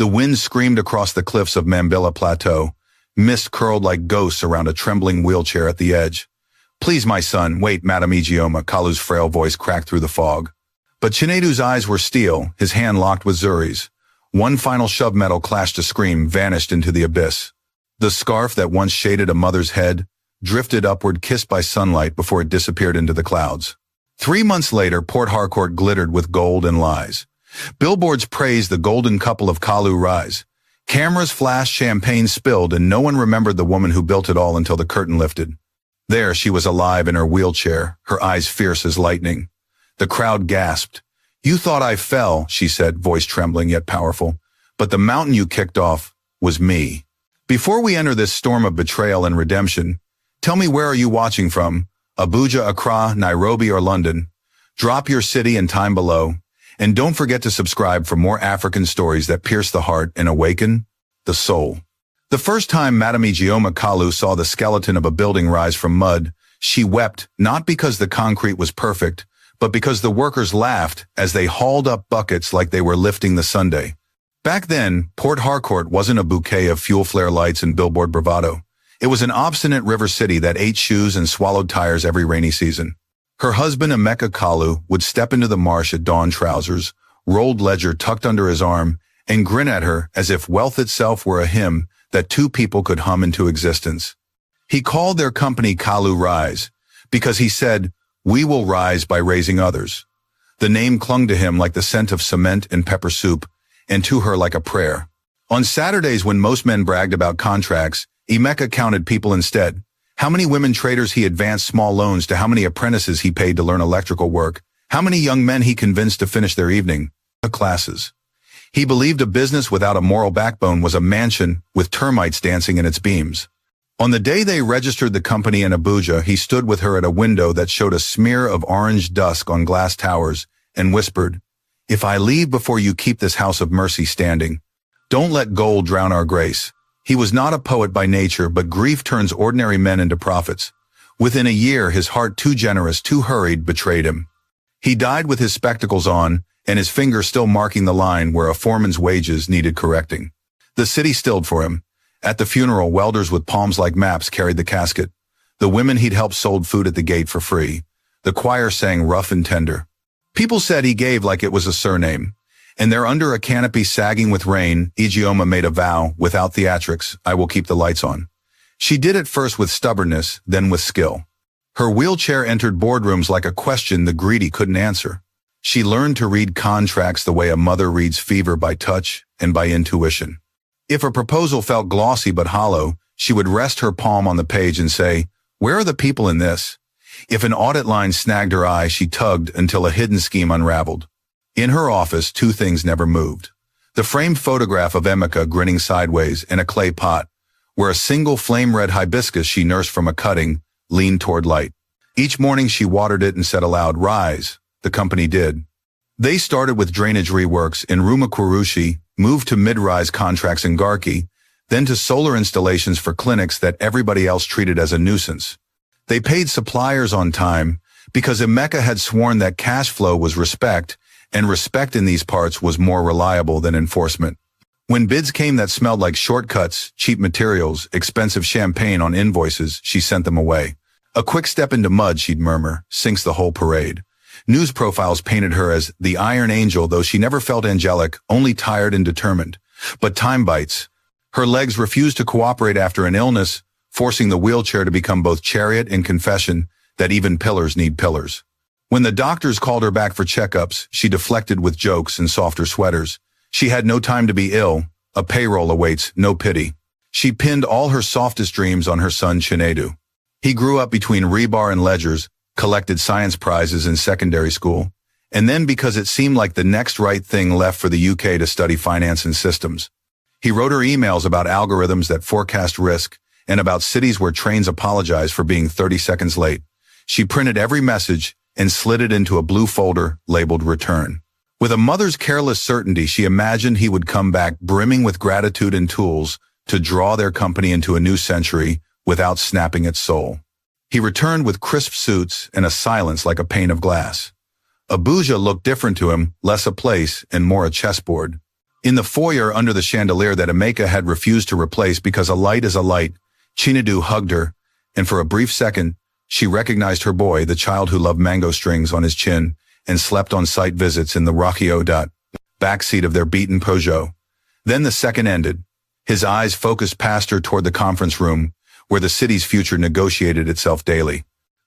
The wind screamed across the cliffs of Mambilla Plateau. Mist curled like ghosts around a trembling wheelchair at the edge. "Please, my son, wait, Madame Ijeoma," Kalu's frail voice cracked through the fog. But Chinedu's eyes were steel, his hand locked with Zuri's. One final shove metal clashed a scream, vanished into the abyss. The scarf that once shaded a mother's head drifted upward, kissed by sunlight before it disappeared into the clouds. 3 months later, Port Harcourt glittered with gold and lies. Billboards praised the golden couple of Kalu Rise. Cameras flashed, champagne spilled, and no one remembered the woman who built it all until the curtain lifted. There she was, alive in her wheelchair, her eyes fierce as lightning. The crowd gasped. "You thought I fell," she said, voice trembling yet powerful. "But the mountain you kicked off was me." Before we enter this storm of betrayal and redemption, tell me, where are you watching from? Abuja, Accra, Nairobi, or London? Drop your city and time below. And don't forget to subscribe for more African stories that pierce the heart and awaken the soul. The first time Madame Ijeoma Kalu saw the skeleton of a building rise from mud, she wept, not because the concrete was perfect, but because the workers laughed as they hauled up buckets like they were lifting the Sunday. Back then, Port Harcourt wasn't a bouquet of fuel flare lights and billboard bravado. It was an obstinate river city that ate shoes and swallowed tires every rainy season. Her husband, Emeka Kalu, would step into the marsh at dawn, trousers, rolled ledger tucked under his arm, and grin at her as if wealth itself were a hymn that two people could hum into existence. He called their company Kalu Rise because he said, "We will rise by raising others." The name clung to him like the scent of cement and pepper soup, and to her like a prayer. On Saturdays, when most men bragged about contracts, Emeka counted people instead. How many women traders he advanced small loans to, how many apprentices he paid to learn electrical work, how many young men he convinced to finish their evening classes. He believed a business without a moral backbone was a mansion with termites dancing in its beams. On the day they registered the company in Abuja, he stood with her at a window that showed a smear of orange dusk on glass towers and whispered, "If I leave before you, keep this house of mercy standing. Don't let gold drown our grace." He was not a poet by nature, but grief turns ordinary men into prophets. Within a year, his heart, too generous, too hurried, betrayed him. He died with his spectacles on, and his finger still marking the line where a foreman's wages needed correcting. The city stilled for him. At the funeral, welders with palms like maps carried the casket. The women he'd helped sold food at the gate for free. The choir sang rough and tender. People said he gave like it was a surname. And there, under a canopy sagging with rain, Ijeoma made a vow, without theatrics, "I will keep the lights on." She did it first with stubbornness, then with skill. Her wheelchair entered boardrooms like a question the greedy couldn't answer. She learned to read contracts the way a mother reads fever, by touch and by intuition. If a proposal felt glossy but hollow, she would rest her palm on the page and say, "Where are the people in this?" If an audit line snagged her eye, she tugged until a hidden scheme unraveled. In her office, two things never moved. The framed photograph of Emeka grinning sideways in a clay pot, where a single flame-red hibiscus she nursed from a cutting leaned toward light. Each morning she watered it and said aloud, "Rise." The company did. They started with drainage reworks in Rumakwarushi, moved to mid-rise contracts in Garki, then to solar installations for clinics that everybody else treated as a nuisance. They paid suppliers on time because Emeka had sworn that cash flow was respect, and respect in these parts was more reliable than enforcement. When bids came that smelled like shortcuts, cheap materials, expensive champagne on invoices, she sent them away. "A quick step into mud," she'd murmur, "sinks the whole parade." News profiles painted her as the Iron Angel, though she never felt angelic, only tired and determined. But time bites. Her legs refused to cooperate after an illness, forcing the wheelchair to become both chariot and confession that even pillars need pillars. When the doctors called her back for checkups, she deflected with jokes and softer sweaters. She had no time to be ill. A payroll awaits, no pity. She pinned all her softest dreams on her son Chinedu. He grew up between rebar and ledgers, collected science prizes in secondary school, and then, because it seemed like the next right thing, left for the UK to study finance and systems. He wrote her emails about algorithms that forecast risk and about cities where trains apologize for being 30 seconds late. She printed every message and slid it into a blue folder labeled Return. With a mother's careless certainty, she imagined he would come back brimming with gratitude and tools to draw their company into a new century without snapping its soul. He returned with crisp suits and a silence like a pane of glass. Abuja looked different to him, less a place and more a chessboard. In the foyer under the chandelier that Emeka had refused to replace because a light is a light, Chinedu hugged her, and for a brief second, she recognized her boy, the child who loved mango strings on his chin and slept on site visits in the rocky backseat of their beaten Peugeot. Then the second ended. His eyes focused past her toward the conference room, where the city's future negotiated itself daily.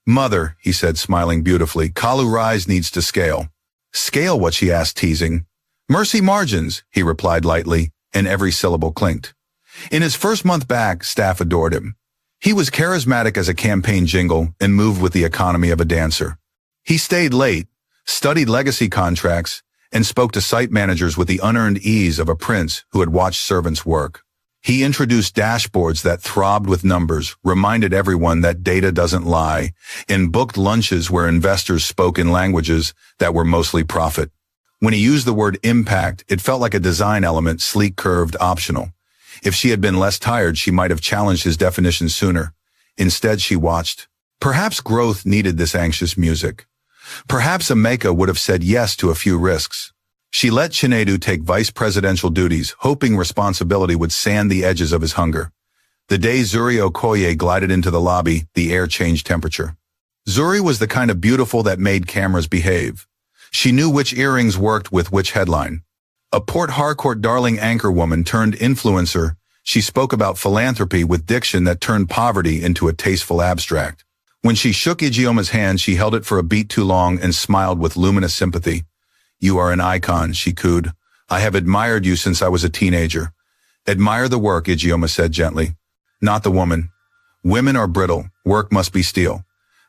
"Mother," he said, smiling beautifully, "Kalu Rise needs to scale." "Scale what?" she asked, teasing. "Mercy margins," he replied lightly, and every syllable clinked. In his first month back, staff adored him. He was charismatic as a campaign jingle and moved with the economy of a dancer. He stayed late, studied legacy contracts, and spoke to site managers with the unearned ease of a prince who had watched servants work. He introduced dashboards that throbbed with numbers, reminded everyone that data doesn't lie, and booked lunches where investors spoke in languages that were mostly profit. When he used the word impact, it felt like a design element, sleek, curved, optional. If she had been less tired, she might have challenged his definition sooner. Instead, she watched. Perhaps growth needed this anxious music. Perhaps Emeka would have said yes to a few risks. She let Chinedu take vice presidential duties, hoping responsibility would sand the edges of his hunger. The day Zuri Okoye glided into the lobby, the air changed temperature. Zuri was the kind of beautiful that made cameras behave. She knew which earrings worked with which headline. A Port Harcourt darling anchorwoman turned influencer, she spoke about philanthropy with diction that turned poverty into a tasteful abstract. When she shook Ijioma's hand, she held it for a beat too long and smiled with luminous sympathy. "You are an icon," she cooed. "I have admired you since I was a teenager." "Admire the work," Ijeoma said gently. "Not the woman. Women are brittle. Work must be steel."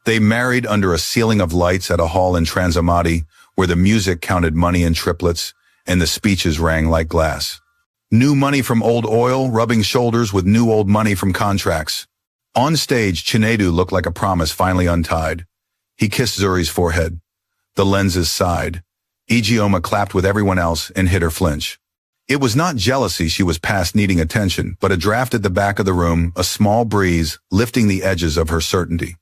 They married under a ceiling of lights at a hall in Transamati, where the music counted money in triplets, and the speeches rang like glass. New money from old oil, rubbing shoulders with new old money from contracts. On stage, Chinedu looked like a promise finally untied. He kissed Zuri's forehead. The lenses sighed. Ijeoma clapped with everyone else and hit her flinch. It was not jealousy she was past needing attention, but a draft at the back of the room, a small breeze, lifting the edges of her certainty.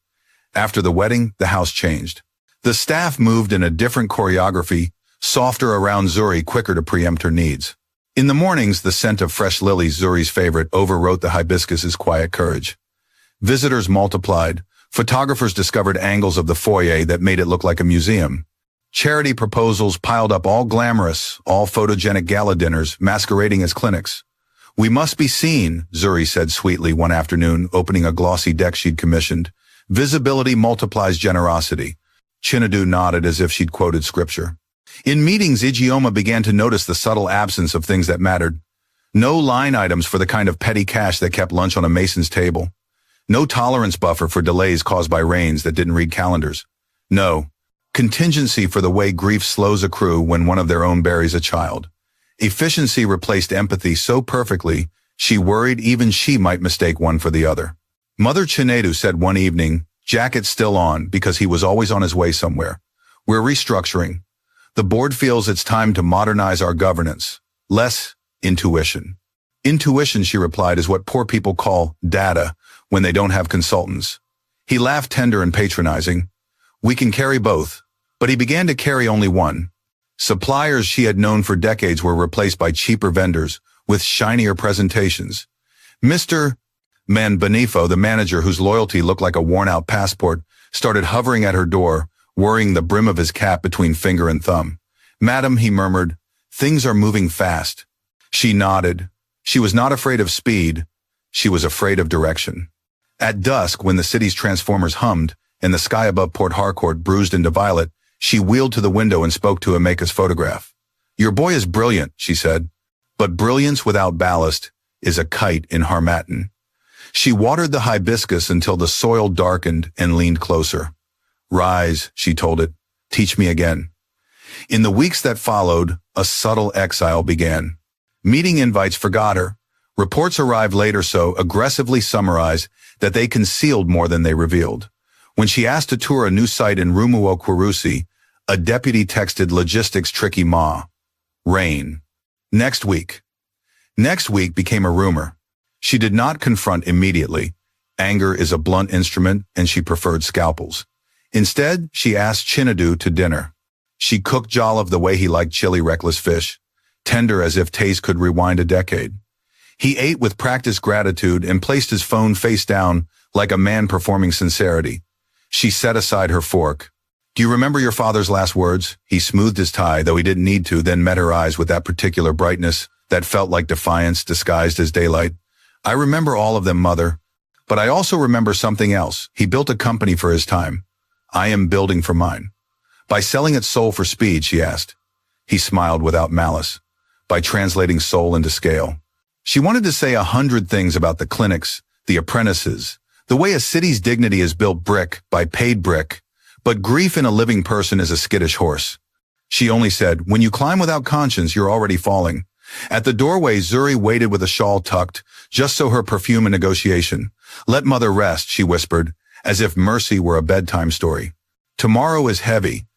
After the wedding, the house changed. The staff moved in a different choreography, softer around Zuri, quicker to preempt her needs. In the mornings, the scent of fresh lilies, Zuri's favorite, overwrote the hibiscus's quiet courage. Visitors multiplied. Photographers discovered angles of the foyer that made it look like a museum. Charity proposals piled up, all glamorous, all photogenic gala dinners masquerading as clinics. "We must be seen," Zuri said sweetly one afternoon, opening a glossy deck she'd commissioned. "Visibility multiplies generosity." Chinedu nodded as if she'd quoted scripture. In meetings, Ijeoma began to notice the subtle absence of things that mattered. No line items for the kind of petty cash that kept lunch on a mason's table. No tolerance buffer for delays caused by rains that didn't read calendars. No contingency for the way grief slows accrue when one of their own buries a child. Efficiency replaced empathy so perfectly, she worried even she might mistake one for the other. Mother Chinedu said one evening, jacket still on because he was always on his way somewhere. "We're restructuring. The board feels it's time to modernize our governance. Less intuition." "Intuition," she replied, "is what poor people call data when they don't have consultants." He laughed, tender and patronizing. "We can carry both." But he began to carry only one. Suppliers she had known for decades were replaced by cheaper vendors with shinier presentations. Mr. Manbanifo, the manager whose loyalty looked like a worn-out passport, started hovering at her door, worrying the brim of his cap between finger and thumb. "Madam," he murmured, "things are moving fast." She nodded. She was not afraid of speed. She was afraid of direction. At dusk, when the city's transformers hummed and the sky above Port Harcourt bruised into violet, she wheeled to the window and spoke to Emeka's photograph. "Your boy is brilliant," she said, "but brilliance without ballast is a kite in Harmattan." She watered the hibiscus until the soil darkened and leaned closer. "Rise," she told it. "Teach me again." In the weeks that followed, a subtle exile began. Meeting invites forgot her. Reports arrived later so aggressively summarized that they concealed more than they revealed. When she asked to tour a new site in Rumuo Kwarusi, a deputy texted logistics tricky ma. Rain. Next week. Next week became a rumor. She did not confront immediately. Anger is a blunt instrument, and she preferred scalpels. Instead, she asked Chinedu to dinner. She cooked jollof the way he liked chili reckless fish. tender as if taste could rewind a decade. He ate with practiced gratitude and placed his phone face down like a man performing sincerity. She set aside her fork. "Do you remember your father's last words?" He smoothed his tie, though he didn't need to, then met her eyes with that particular brightness that felt like defiance disguised as daylight. "I remember all of them, Mother. But I also remember something else. He built a company for his time. I am building for mine." "By selling its soul for speed?" she asked. He smiled without malice. "By translating soul into scale." She wanted to say 100 things about the clinics, the apprentices, the way a city's dignity is built brick by paid brick, but grief in a living person is a skittish horse. She only said, "When you climb without conscience, you're already falling." At the doorway, Zuri waited with a shawl tucked, just so her perfume and negotiation. "Let Mother rest," she whispered, as if mercy were a bedtime story. "Tomorrow is heavy."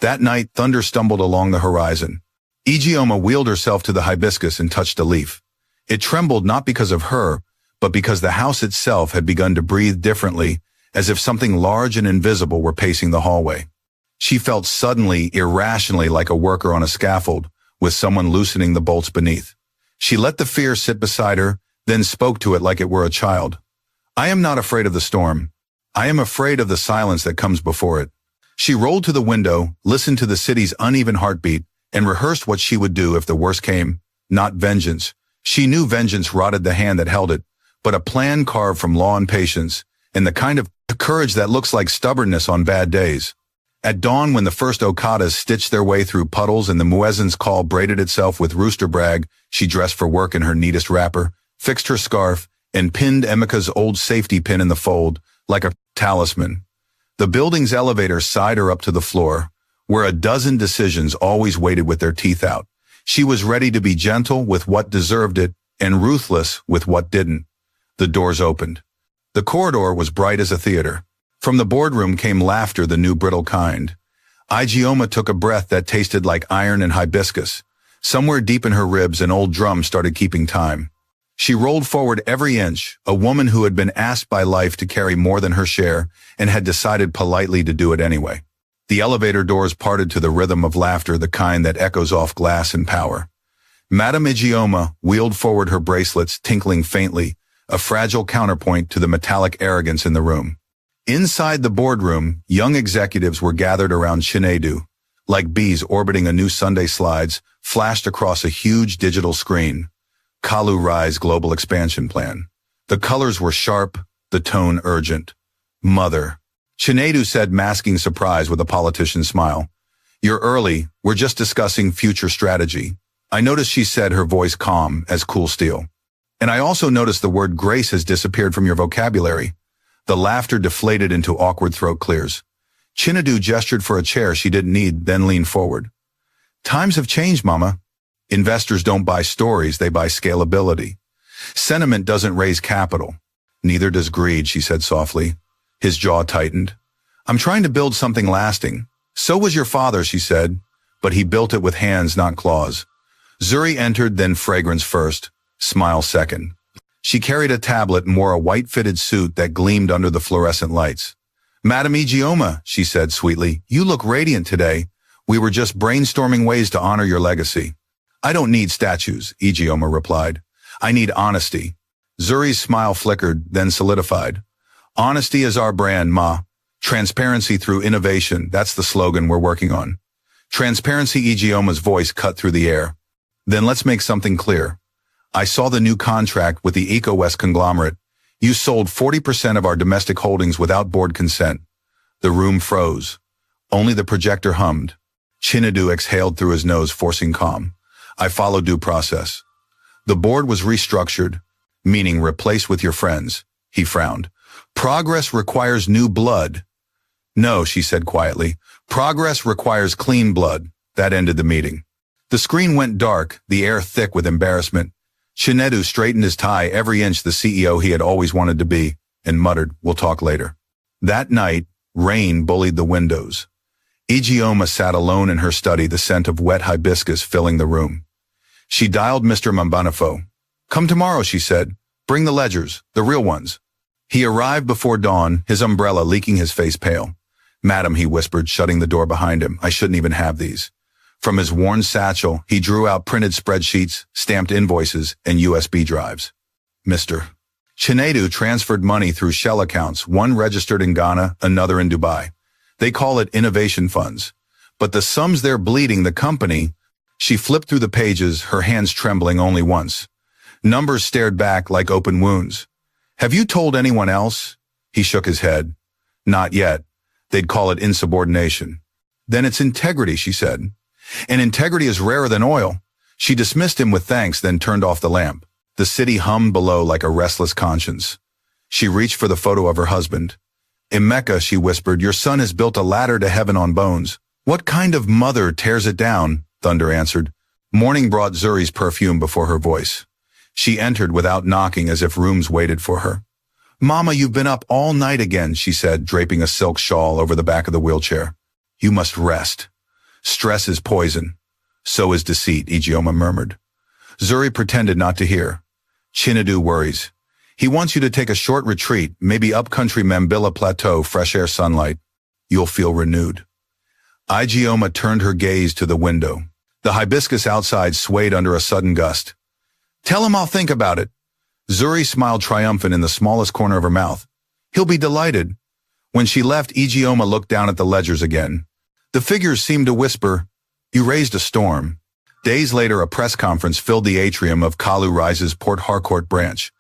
That night, thunder stumbled along the horizon. Ijeoma wheeled herself to the hibiscus and touched a leaf. It trembled not because of her, but because the house itself had begun to breathe differently, as if something large and invisible were pacing the hallway. She felt suddenly, irrationally like a worker on a scaffold, with someone loosening the bolts beneath. She let the fear sit beside her, then spoke to it like it were a child. "I am not afraid of the storm. I am afraid of the silence that comes before it." She rolled to the window, listened to the city's uneven heartbeat, and rehearsed what she would do if the worst came. Not vengeance. She knew vengeance rotted the hand that held it, but a plan carved from law and patience, and the kind of courage that looks like stubbornness on bad days. At dawn, when the first Okadas stitched their way through puddles and the muezzin's call braided itself with rooster brag, she dressed for work in her neatest wrapper, fixed her scarf, and pinned Emika's old safety pin in the fold, like a talisman. The building's elevator sighed her up to the floor, where a dozen decisions always waited with their teeth out. She was ready to be gentle with what deserved it and ruthless with what didn't. The doors opened. The corridor was bright as a theater. From the boardroom came laughter, the new brittle kind. Ijeoma took a breath that tasted like iron and hibiscus. Somewhere deep in her ribs, an old drum started keeping time. She rolled forward every inch, a woman who had been asked by life to carry more than her share and had decided politely to do it anyway. The elevator doors parted to the rhythm of laughter, the kind that echoes off glass and power. Madame Ijeoma wheeled forward her bracelets, tinkling faintly, a fragile counterpoint to the metallic arrogance in the room. Inside the boardroom, young executives were gathered around Chinedu, like bees orbiting a new Sunday slides, flashed across a huge digital screen. Kalu Rai's global expansion plan. The colors were sharp, the tone urgent. "Mother," Chinedu said, masking surprise with a politician's smile. "You're early. We're just discussing future strategy." I noticed, she said, her voice calm as cool steel. "And I also noticed the word grace has disappeared from your vocabulary." The laughter deflated into awkward throat clears. Chinedu gestured for a chair she didn't need, then leaned forward. "Times have changed, Mama. Investors don't buy stories, they buy scalability. Sentiment doesn't raise capital. Neither does greed," she said softly. His jaw tightened. "I'm trying to build something lasting. So was your father," she said, "but he built it with hands, not claws." Zuri entered, then fragrance first, smile second. She carried a tablet and wore a white-fitted suit that gleamed under the fluorescent lights. "Madame Ijeoma," she said sweetly, "you look radiant today. We were just brainstorming ways to honor your legacy." "I don't need statues," Ijeoma replied. "I need honesty." Zuri's smile flickered, then solidified. "Honesty is our brand, Ma. Transparency through innovation, that's the slogan we're working on." Transparency, Ijeoma's voice cut through the air. "Then let's make something clear. I saw the new contract with the EcoWest conglomerate. You sold 40% of our domestic holdings without board consent." The room froze. Only the projector hummed. Chinedu exhaled through his nose, forcing calm. "I followed due process. The board was restructured, meaning replaced with your friends." He frowned. "Progress requires new blood." "No," she said quietly. "Progress requires clean blood." That ended the meeting. The screen went dark, the air thick with embarrassment. Chinedu straightened his tie, every inch the CEO he had always wanted to be, and muttered, "We'll talk later." That night, rain bullied the windows. Ijeoma sat alone in her study, the scent of wet hibiscus filling the room. She dialed Mr. Mambanafo. "Come tomorrow," she said. "Bring the ledgers, the real ones." He arrived before dawn, his umbrella leaking, his face pale. "Madam," he whispered, shutting the door behind him, "I shouldn't even have these." From his worn satchel, he drew out printed spreadsheets, stamped invoices, and USB drives. Mr. Chinedu transferred money through shell accounts, one registered in Ghana, another in Dubai. They call it innovation funds. But the sums they're bleeding the company. She flipped through the pages, her hands trembling only once. Numbers stared back like open wounds. Have you told anyone else? He shook his head. Not yet. They'd call it insubordination. Then it's integrity, she said. And integrity is rarer than oil. She dismissed him with thanks, then turned off the lamp. The city hummed below like a restless conscience. She reached for the photo of her husband. In Mecca, she whispered, your son has built a ladder to heaven on bones. What kind of mother tears it down? Thunder answered. Morning brought Zuri's perfume before her voice. She entered without knocking, as if rooms waited for her. Mama, you've been up all night again, she said, draping a silk shawl over the back of the wheelchair. You must rest. Stress is poison. So is deceit, Ijeoma murmured. Zuri pretended not to hear. Chinedu worries. He wants you to take a short retreat, maybe upcountry Mambilla Plateau, fresh air sunlight. You'll feel renewed. Ijeoma turned her gaze to the window. The hibiscus outside swayed under a sudden gust. Tell him I'll think about it. Zuri smiled triumphant in the smallest corner of her mouth. He'll be delighted. When she left, Ijeoma looked down at the ledgers again. The figures seemed to whisper, you raised a storm. Days later, a press conference filled the atrium of Kalu Rise's Port Harcourt branch.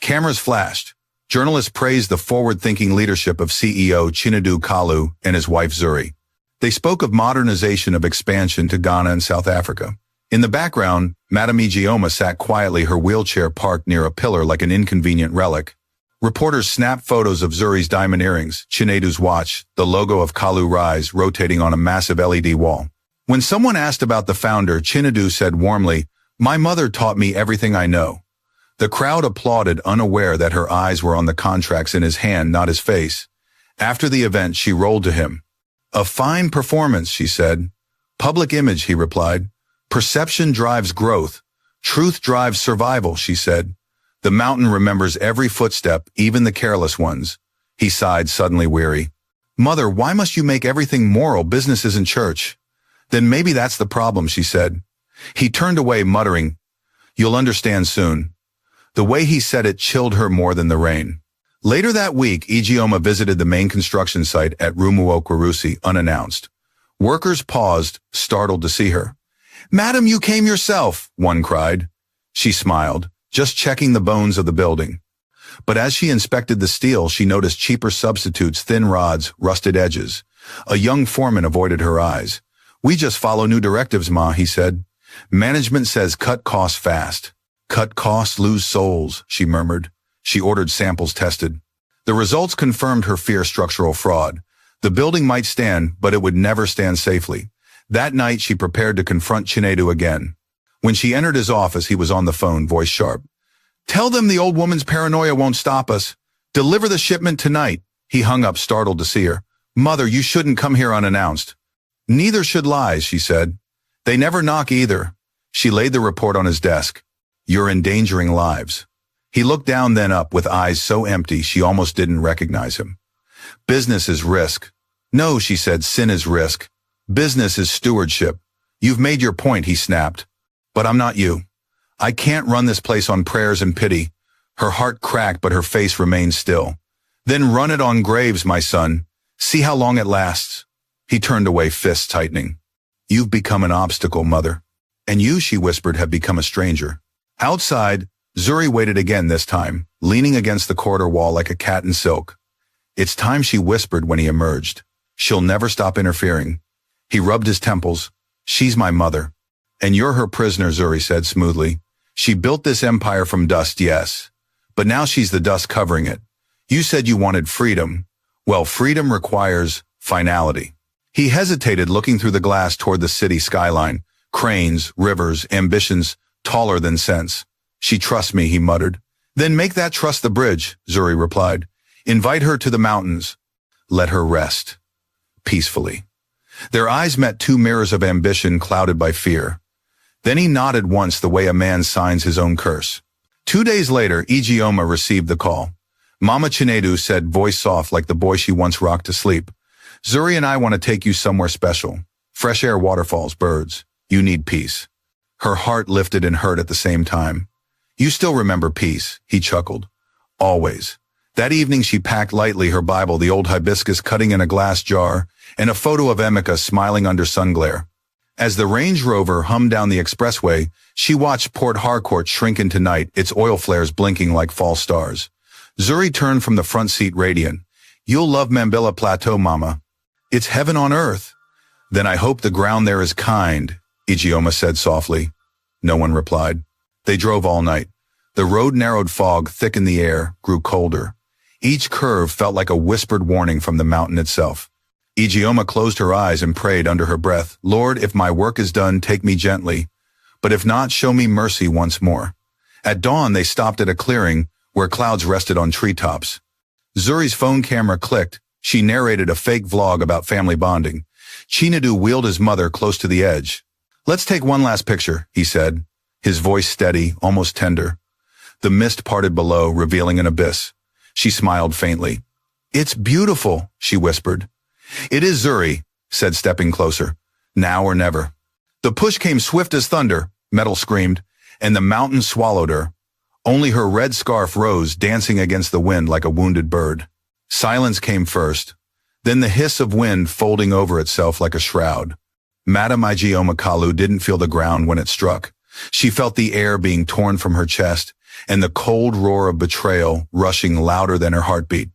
Cameras flashed. Journalists praised the forward-thinking leadership of CEO Chinedu Kalu and his wife Zuri. They spoke of modernization, of expansion to Ghana and South Africa. In the background, Madame Ijeoma sat quietly, her wheelchair parked near a pillar like an inconvenient relic. Reporters snapped photos of Zuri's diamond earrings, Chinedu's watch, the logo of Kalu Rise rotating on a massive LED wall. When someone asked about the founder, Chinedu said warmly, my mother taught me everything I know. The crowd applauded, unaware that her eyes were on the contracts in his hand, not his face. After the event, she rolled to him. A fine performance, she said. Public image, he replied. Perception drives growth. Truth drives survival, she said. The mountain remembers every footstep, even the careless ones. He sighed, suddenly weary. Mother, why must you make everything moral? Business isn't church. Then maybe that's the problem, she said. He turned away, muttering, you'll understand soon. The way he said it chilled her more than the rain. Later that week, Ijeoma visited the main construction site at Rumuokwarusi unannounced. Workers paused, startled to see her. Madam, you came yourself, one cried. She smiled, just checking the bones of the building. But as she inspected the steel, she noticed cheaper substitutes, thin rods, rusted edges. A young foreman avoided her eyes. We just follow new directives, Ma, he said. Management says cut costs fast. Cut costs, lose souls, she murmured. She ordered samples tested. The results confirmed her fear: structural fraud. The building might stand, but it would never stand safely. That night, she prepared to confront Chinedu again. When she entered his office, he was on the phone, voice sharp. Tell them the old woman's paranoia won't stop us. Deliver the shipment tonight. He hung up, startled to see her. Mother, you shouldn't come here unannounced. Neither should lies, she said. They never knock either. She laid the report on his desk. You're endangering lives. He looked down, then up, with eyes so empty she almost didn't recognize him. Business is risk. No, she said, sin is risk. Business is stewardship. You've made your point, he snapped. But I'm not you. I can't run this place on prayers and pity. Her heart cracked, but her face remained still. Then run it on graves, my son. See how long it lasts. He turned away, fists tightening. You've become an obstacle, Mother. And you, she whispered, have become a stranger. Outside, Zuri waited again, this time, leaning against the corridor wall like a cat in silk. It's time, she whispered when he emerged. She'll never stop interfering. He rubbed his temples. She's my mother. And you're her prisoner, Zuri said smoothly. She built this empire from dust, yes. But now she's the dust covering it. You said you wanted freedom. Well, freedom requires finality. He hesitated, looking through the glass toward the city skyline. Cranes, rivers, ambitions, taller than sense. She trusts me, he muttered. Then make that trust the bridge, Zuri replied. Invite her to the mountains. Let her rest. Peacefully. Their eyes met, two mirrors of ambition clouded by fear. Then he nodded once, the way a man signs his own curse. 2 days later, Ijeoma received the call. Mama Chinedu said, voice soft like the boy she once rocked to sleep. Zuri and I want to take you somewhere special. Fresh air, waterfalls, birds. You need peace. Her heart lifted and hurt at the same time. You still remember peace, he chuckled. Always. That evening she packed lightly her Bible, the old hibiscus cutting in a glass jar, and a photo of Emeka smiling under sun glare. As the Range Rover hummed down the expressway, she watched Port Harcourt shrink into night, its oil flares blinking like false stars. Zuri turned from the front seat radiant. You'll love Mambilla Plateau, Mama. It's heaven on earth. Then I hope the ground there is kind, Ijeoma said softly. No one replied. They drove all night. The road narrowed, fog thickened the air, grew colder. Each curve felt like a whispered warning from the mountain itself. Ijeoma closed her eyes and prayed under her breath, Lord, if my work is done, take me gently. But if not, show me mercy once more. At dawn, they stopped at a clearing where clouds rested on treetops. Zuri's phone camera clicked. She narrated a fake vlog about family bonding. Chinedu wheeled his mother close to the edge. Let's take one last picture, he said, his voice steady, almost tender. The mist parted below, revealing an abyss. She smiled faintly. It's beautiful, she whispered. It is, Zuri said, stepping closer. Now or never. The push came swift as thunder, Metal screamed, and the mountain swallowed her. Only her red scarf rose, dancing against the wind like a wounded bird. Silence came first, then the hiss of wind folding over itself like a shroud. Madam Ijeoma Kalu didn't feel the ground when it struck. She felt the air being torn from her chest, and the cold roar of betrayal rushing louder than her heartbeat.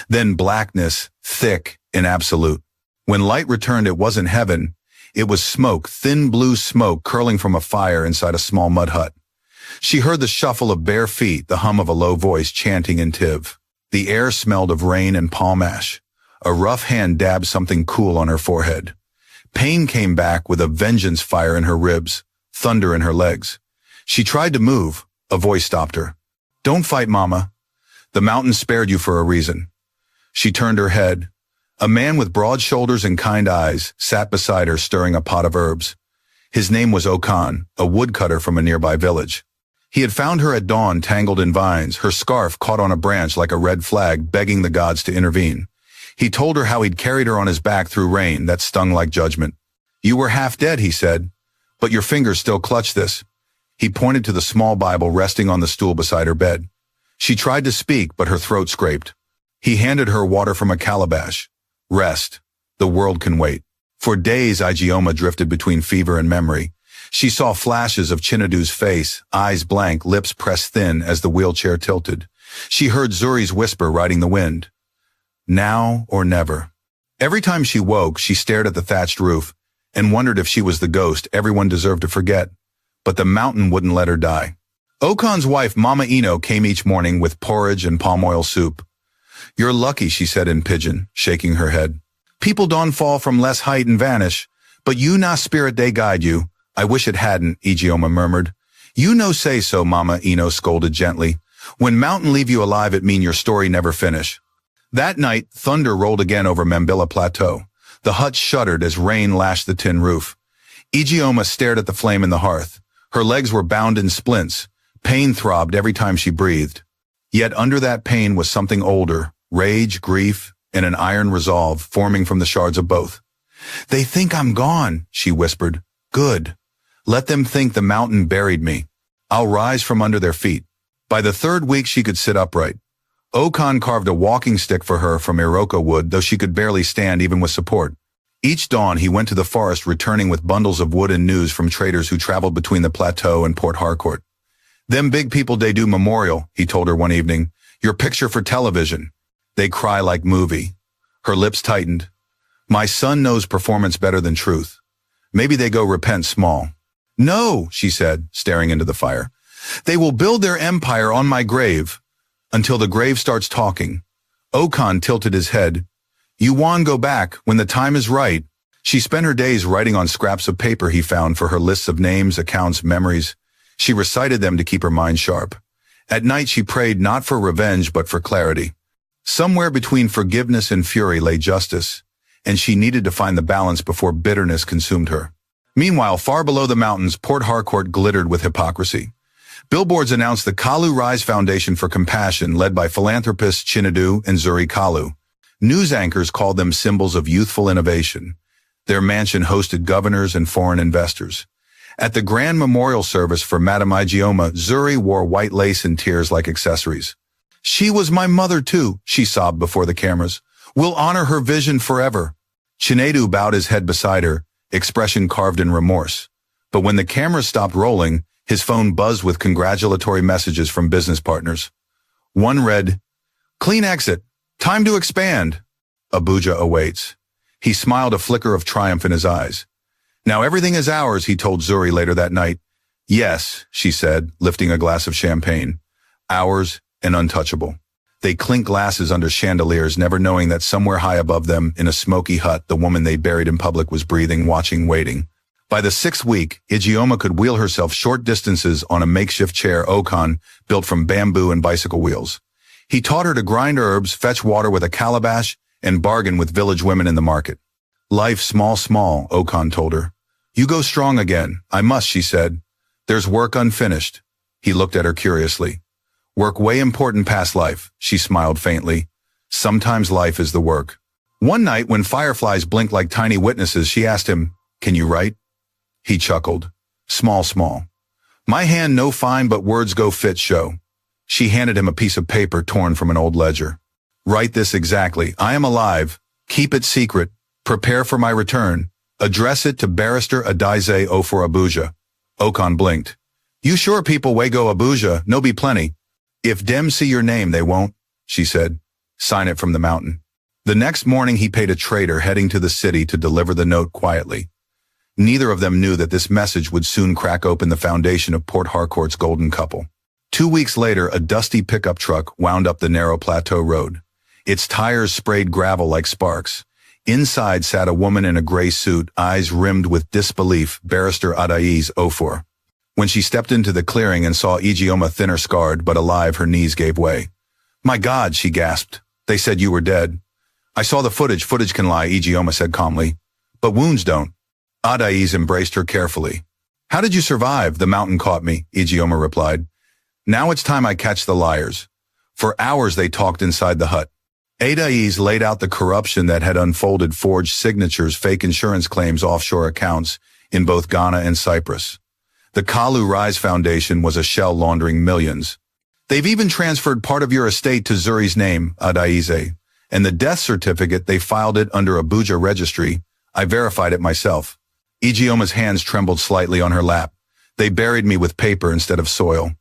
Then blackness, thick and absolute. When light returned, it wasn't heaven. It was smoke, thin blue smoke curling from a fire inside a small mud hut. She heard the shuffle of bare feet, the hum of a low voice chanting in Tiv. The air smelled of rain and palm ash. A rough hand dabbed something cool on her forehead. Pain came back with a vengeance fire in her ribs, thunder in her legs. She tried to move. A voice stopped her. Don't fight, Mama. The mountain spared you for a reason. She turned her head. A man with broad shoulders and kind eyes sat beside her, stirring a pot of herbs. His name was Okan, a woodcutter from a nearby village. He had found her at dawn, tangled in vines, her scarf caught on a branch like a red flag, begging the gods to intervene. He told her how he'd carried her on his back through rain that stung like judgment. You were half dead, he said, but your fingers still clutch this. He pointed to the small Bible resting on the stool beside her bed. She tried to speak, but her throat scraped. He handed her water from a calabash. Rest. The world can wait. For days, Ijeoma drifted between fever and memory. She saw flashes of Chinedu's face, eyes blank, lips pressed thin as the wheelchair tilted. She heard Zuri's whisper riding the wind. Now or never. Every time she woke, she stared at the thatched roof and wondered if she was the ghost everyone deserved to forget. But the mountain wouldn't let her die. Okan's wife, Mama Ino, came each morning with porridge and palm oil soup. You're lucky, she said in pidgin, shaking her head. People don't fall from less height and vanish, but you na spirit they guide you. I wish it hadn't, Ijeoma murmured. You no say so, Mama Ino scolded gently. When mountain leave you alive, it mean your story never finish. That night, thunder rolled again over Mambilla Plateau. The hut shuddered as rain lashed the tin roof. Ijeoma stared at the flame in the hearth. Her legs were bound in splints. Pain throbbed every time she breathed. Yet under that pain was something older, rage, grief, and an iron resolve forming from the shards of both. They think I'm gone, she whispered. Good. Let them think the mountain buried me. I'll rise from under their feet. By the third week, she could sit upright. Okan carved a walking stick for her from Iroko wood, though she could barely stand even with support. Each dawn, he went to the forest, returning with bundles of wood and news from traders who traveled between the plateau and Port Harcourt. Them big people they do memorial, he told her one evening. Your picture for television. They cry like movie. Her lips tightened. My son knows performance better than truth. Maybe they go repent small. No, she said, staring into the fire. They will build their empire on my grave. Until the grave starts talking. Okan tilted his head. You wan go back when the time is right. She spent her days writing on scraps of paper he found for her lists of names, accounts, memories. She recited them to keep her mind sharp. At night she prayed not for revenge but for clarity. Somewhere between forgiveness and fury lay justice, and she needed to find the balance before bitterness consumed her. Meanwhile, far below the mountains, Port Harcourt glittered with hypocrisy. Billboards announced the Kalu Rise Foundation for Compassion, led by philanthropists Chinedu and Zuri Kalu. News anchors called them symbols of youthful innovation. Their mansion hosted governors and foreign investors. At the grand memorial service for Madame Ijeoma, Zuri wore white lace and tears like accessories. She was my mother too, she sobbed before the cameras. We'll honor her vision forever. Chinedu bowed his head beside her, expression carved in remorse. But when the cameras stopped rolling, his phone buzzed with congratulatory messages from business partners. One read, "Clean exit. Time to expand. Abuja awaits." He smiled, a flicker of triumph in his eyes. "Now everything is ours," he told Zuri later that night. "Yes," she said, lifting a glass of champagne. "Ours and untouchable." They clinked glasses under chandeliers, never knowing that somewhere high above them, in a smoky hut, the woman they buried in public was breathing, watching, waiting. By the 6th week, Ijeoma could wheel herself short distances on a makeshift chair, Okan, built from bamboo and bicycle wheels. He taught her to grind herbs, fetch water with a calabash, and bargain with village women in the market. "Life small, small," Okan told her. "You go strong again." "I must," she said. "There's work unfinished." He looked at her curiously. "Work way important past life," she smiled faintly. "Sometimes life is the work." One night when fireflies blinked like tiny witnesses, she asked him, "Can you write?" He chuckled. "Small, small. My hand no fine, but words go fit show." She handed him a piece of paper torn from an old ledger. "Write this exactly. I am alive. Keep it secret. Prepare for my return. Address it to Barrister Adaize Ofor Abuja." Okan blinked. "You sure people way go Abuja, no be plenty." "If dem see your name, they won't," she said. "Sign it from the mountain." The next morning he paid a trader heading to the city to deliver the note quietly. Neither of them knew that this message would soon crack open the foundation of Port Harcourt's golden couple. 2 weeks later, a dusty pickup truck wound up the narrow plateau road. Its tires sprayed gravel like sparks. Inside sat a woman in a gray suit, eyes rimmed with disbelief, Barrister Adaize Ofor. When she stepped into the clearing and saw Ijeoma thinner, scarred, but alive, her knees gave way. "My God," she gasped. "They said you were dead." "I saw the footage. Footage can lie," Ijeoma said calmly. "But wounds don't." Adaize embraced her carefully. "How did you survive?" "The mountain caught me," Ijeoma replied. "Now it's time I catch the liars." For hours they talked inside the hut. Adaize laid out the corruption that had unfolded: forged signatures, fake insurance claims, offshore accounts in both Ghana and Cyprus. The Kalu Rise Foundation was a shell laundering millions. "They've even transferred part of your estate to Zuri's name," Adaize. "And the death certificate, they filed it under Abuja registry. I verified it myself." Ijeoma's hands trembled slightly on her lap. "They buried me with paper instead of soil."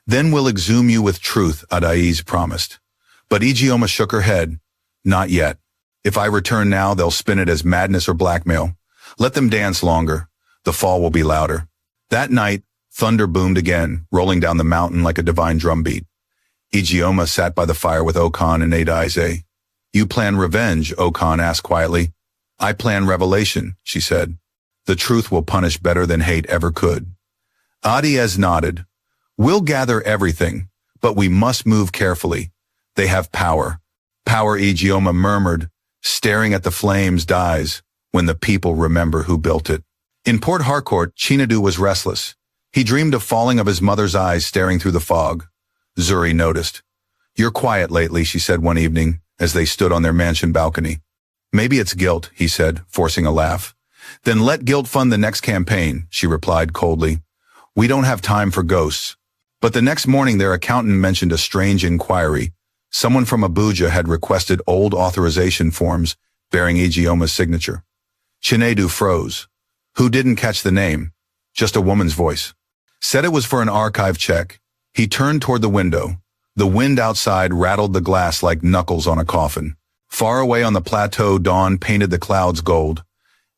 "Then we'll exhume you with truth," Adaize promised. But Ijeoma shook her head. "Not yet. If I return now, they'll spin it as madness or blackmail. Let them dance longer. The fall will be louder." That night, thunder boomed again, rolling down the mountain like a divine drumbeat. Ijeoma sat by the fire with Okan and Adaize. "You plan revenge?" Okan asked quietly. "I plan revelation," she said. "The truth will punish better than hate ever could." Adaize nodded. "We'll gather everything, but we must move carefully. They have power." "Power," Ijeoma murmured, staring at the flames, "dies when the people remember who built it." In Port Harcourt, Chinedu was restless. He dreamed of falling, of his mother's eyes staring through the fog. Zuri noticed. "You're quiet lately," she said one evening, as they stood on their mansion balcony. "Maybe it's guilt," he said, forcing a laugh. "Then let guilt fund the next campaign," she replied coldly. "We don't have time for ghosts." But the next morning their accountant mentioned a strange inquiry. Someone from Abuja had requested old authorization forms bearing Ijeoma's signature. Chinedu froze. Who didn't catch the name? Just a woman's voice. Said it was for an archive check. He turned toward the window. The wind outside rattled the glass like knuckles on a coffin. Far away on the plateau, dawn painted the clouds gold.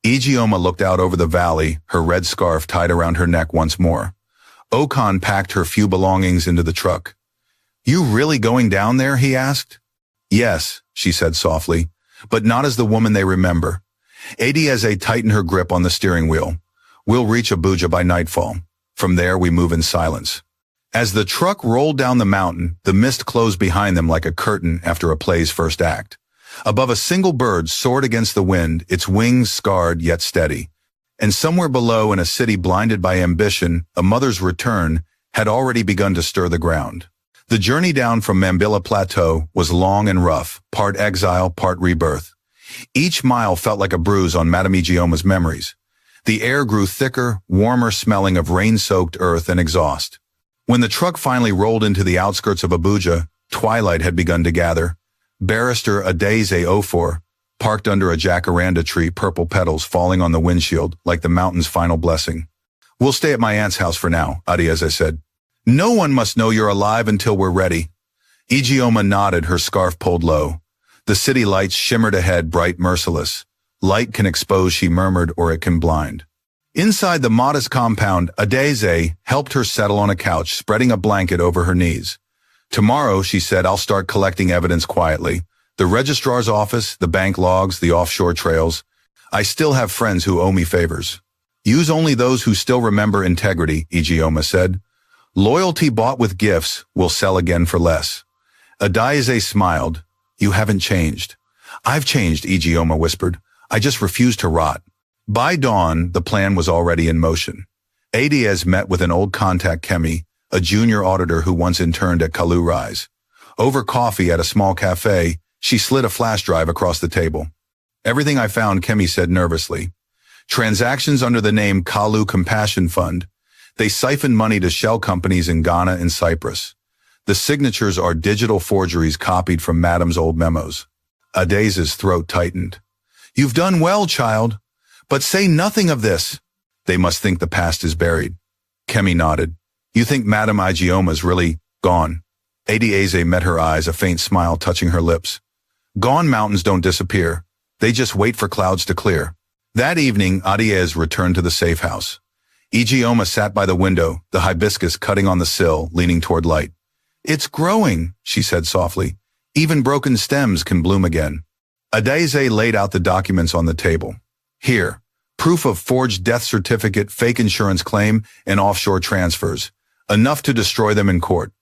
Ijeoma looked out over the valley, her red scarf tied around her neck once more. Okan packed her few belongings into the truck. "You really going down there?" he asked. "Yes," she said softly, "but not as the woman they remember." Adaize tightened her grip on the steering wheel. "We'll reach Abuja by nightfall. From there we move in silence." As the truck rolled down the mountain, the mist closed behind them like a curtain after a play's first act. Above, a single bird soared against the wind, its wings scarred yet steady. And somewhere below, in a city blinded by ambition, a mother's return had already begun to stir the ground. The journey down from Mambilla Plateau was long and rough, part exile, part rebirth. Each mile felt like a bruise on Madame Ijeoma's memories. The air grew thicker, warmer, smelling of rain-soaked earth and exhaust. When the truck finally rolled into the outskirts of Abuja, twilight had begun to gather. Barrister Adeze Ofor parked under a jacaranda tree, purple petals falling on the windshield like the mountain's final blessing. "We'll stay at my aunt's house for now," Adeze said. "No one must know you're alive until we're ready." Ijeoma nodded, her scarf pulled low. The city lights shimmered ahead, bright, merciless. "Light can expose," she murmured, "or it can blind." Inside the modest compound, Adeze helped her settle on a couch, spreading a blanket over her knees. "Tomorrow," she said, "I'll start collecting evidence quietly. The registrar's office, the bank logs, the offshore trails. I still have friends who owe me favors." "Use only those who still remember integrity," Ijeoma said. "Loyalty bought with gifts will sell again for less." Adeze smiled. "You haven't changed." "I've changed," Ijeoma whispered. "I just refuse to rot." By dawn, the plan was already in motion. Adeze met with an old contact, Kemi, a junior auditor who once interned at Kalu Rise. Over coffee at a small cafe, she slid a flash drive across the table. "Everything I found," Kemi said nervously. "Transactions under the name Kalu Compassion Fund. They siphon money to shell companies in Ghana and Cyprus. The signatures are digital forgeries copied from Madam's old memos." Adeze's throat tightened. "You've done well, child. But say nothing of this." "They must think the past is buried." Kemi nodded. "You think Madam Ijeoma's really gone?" Adeze met her eyes, a faint smile touching her lips. "Gone mountains don't disappear. They just wait for clouds to clear." That evening, Adeze returned to the safe house. Ijeoma sat by the window, the hibiscus cutting on the sill, leaning toward light. "It's growing," she said softly. "Even broken stems can bloom again." Adeze laid out the documents on the table. "Here, proof of forged death certificate, fake insurance claim, and offshore transfers. Enough to destroy them in court."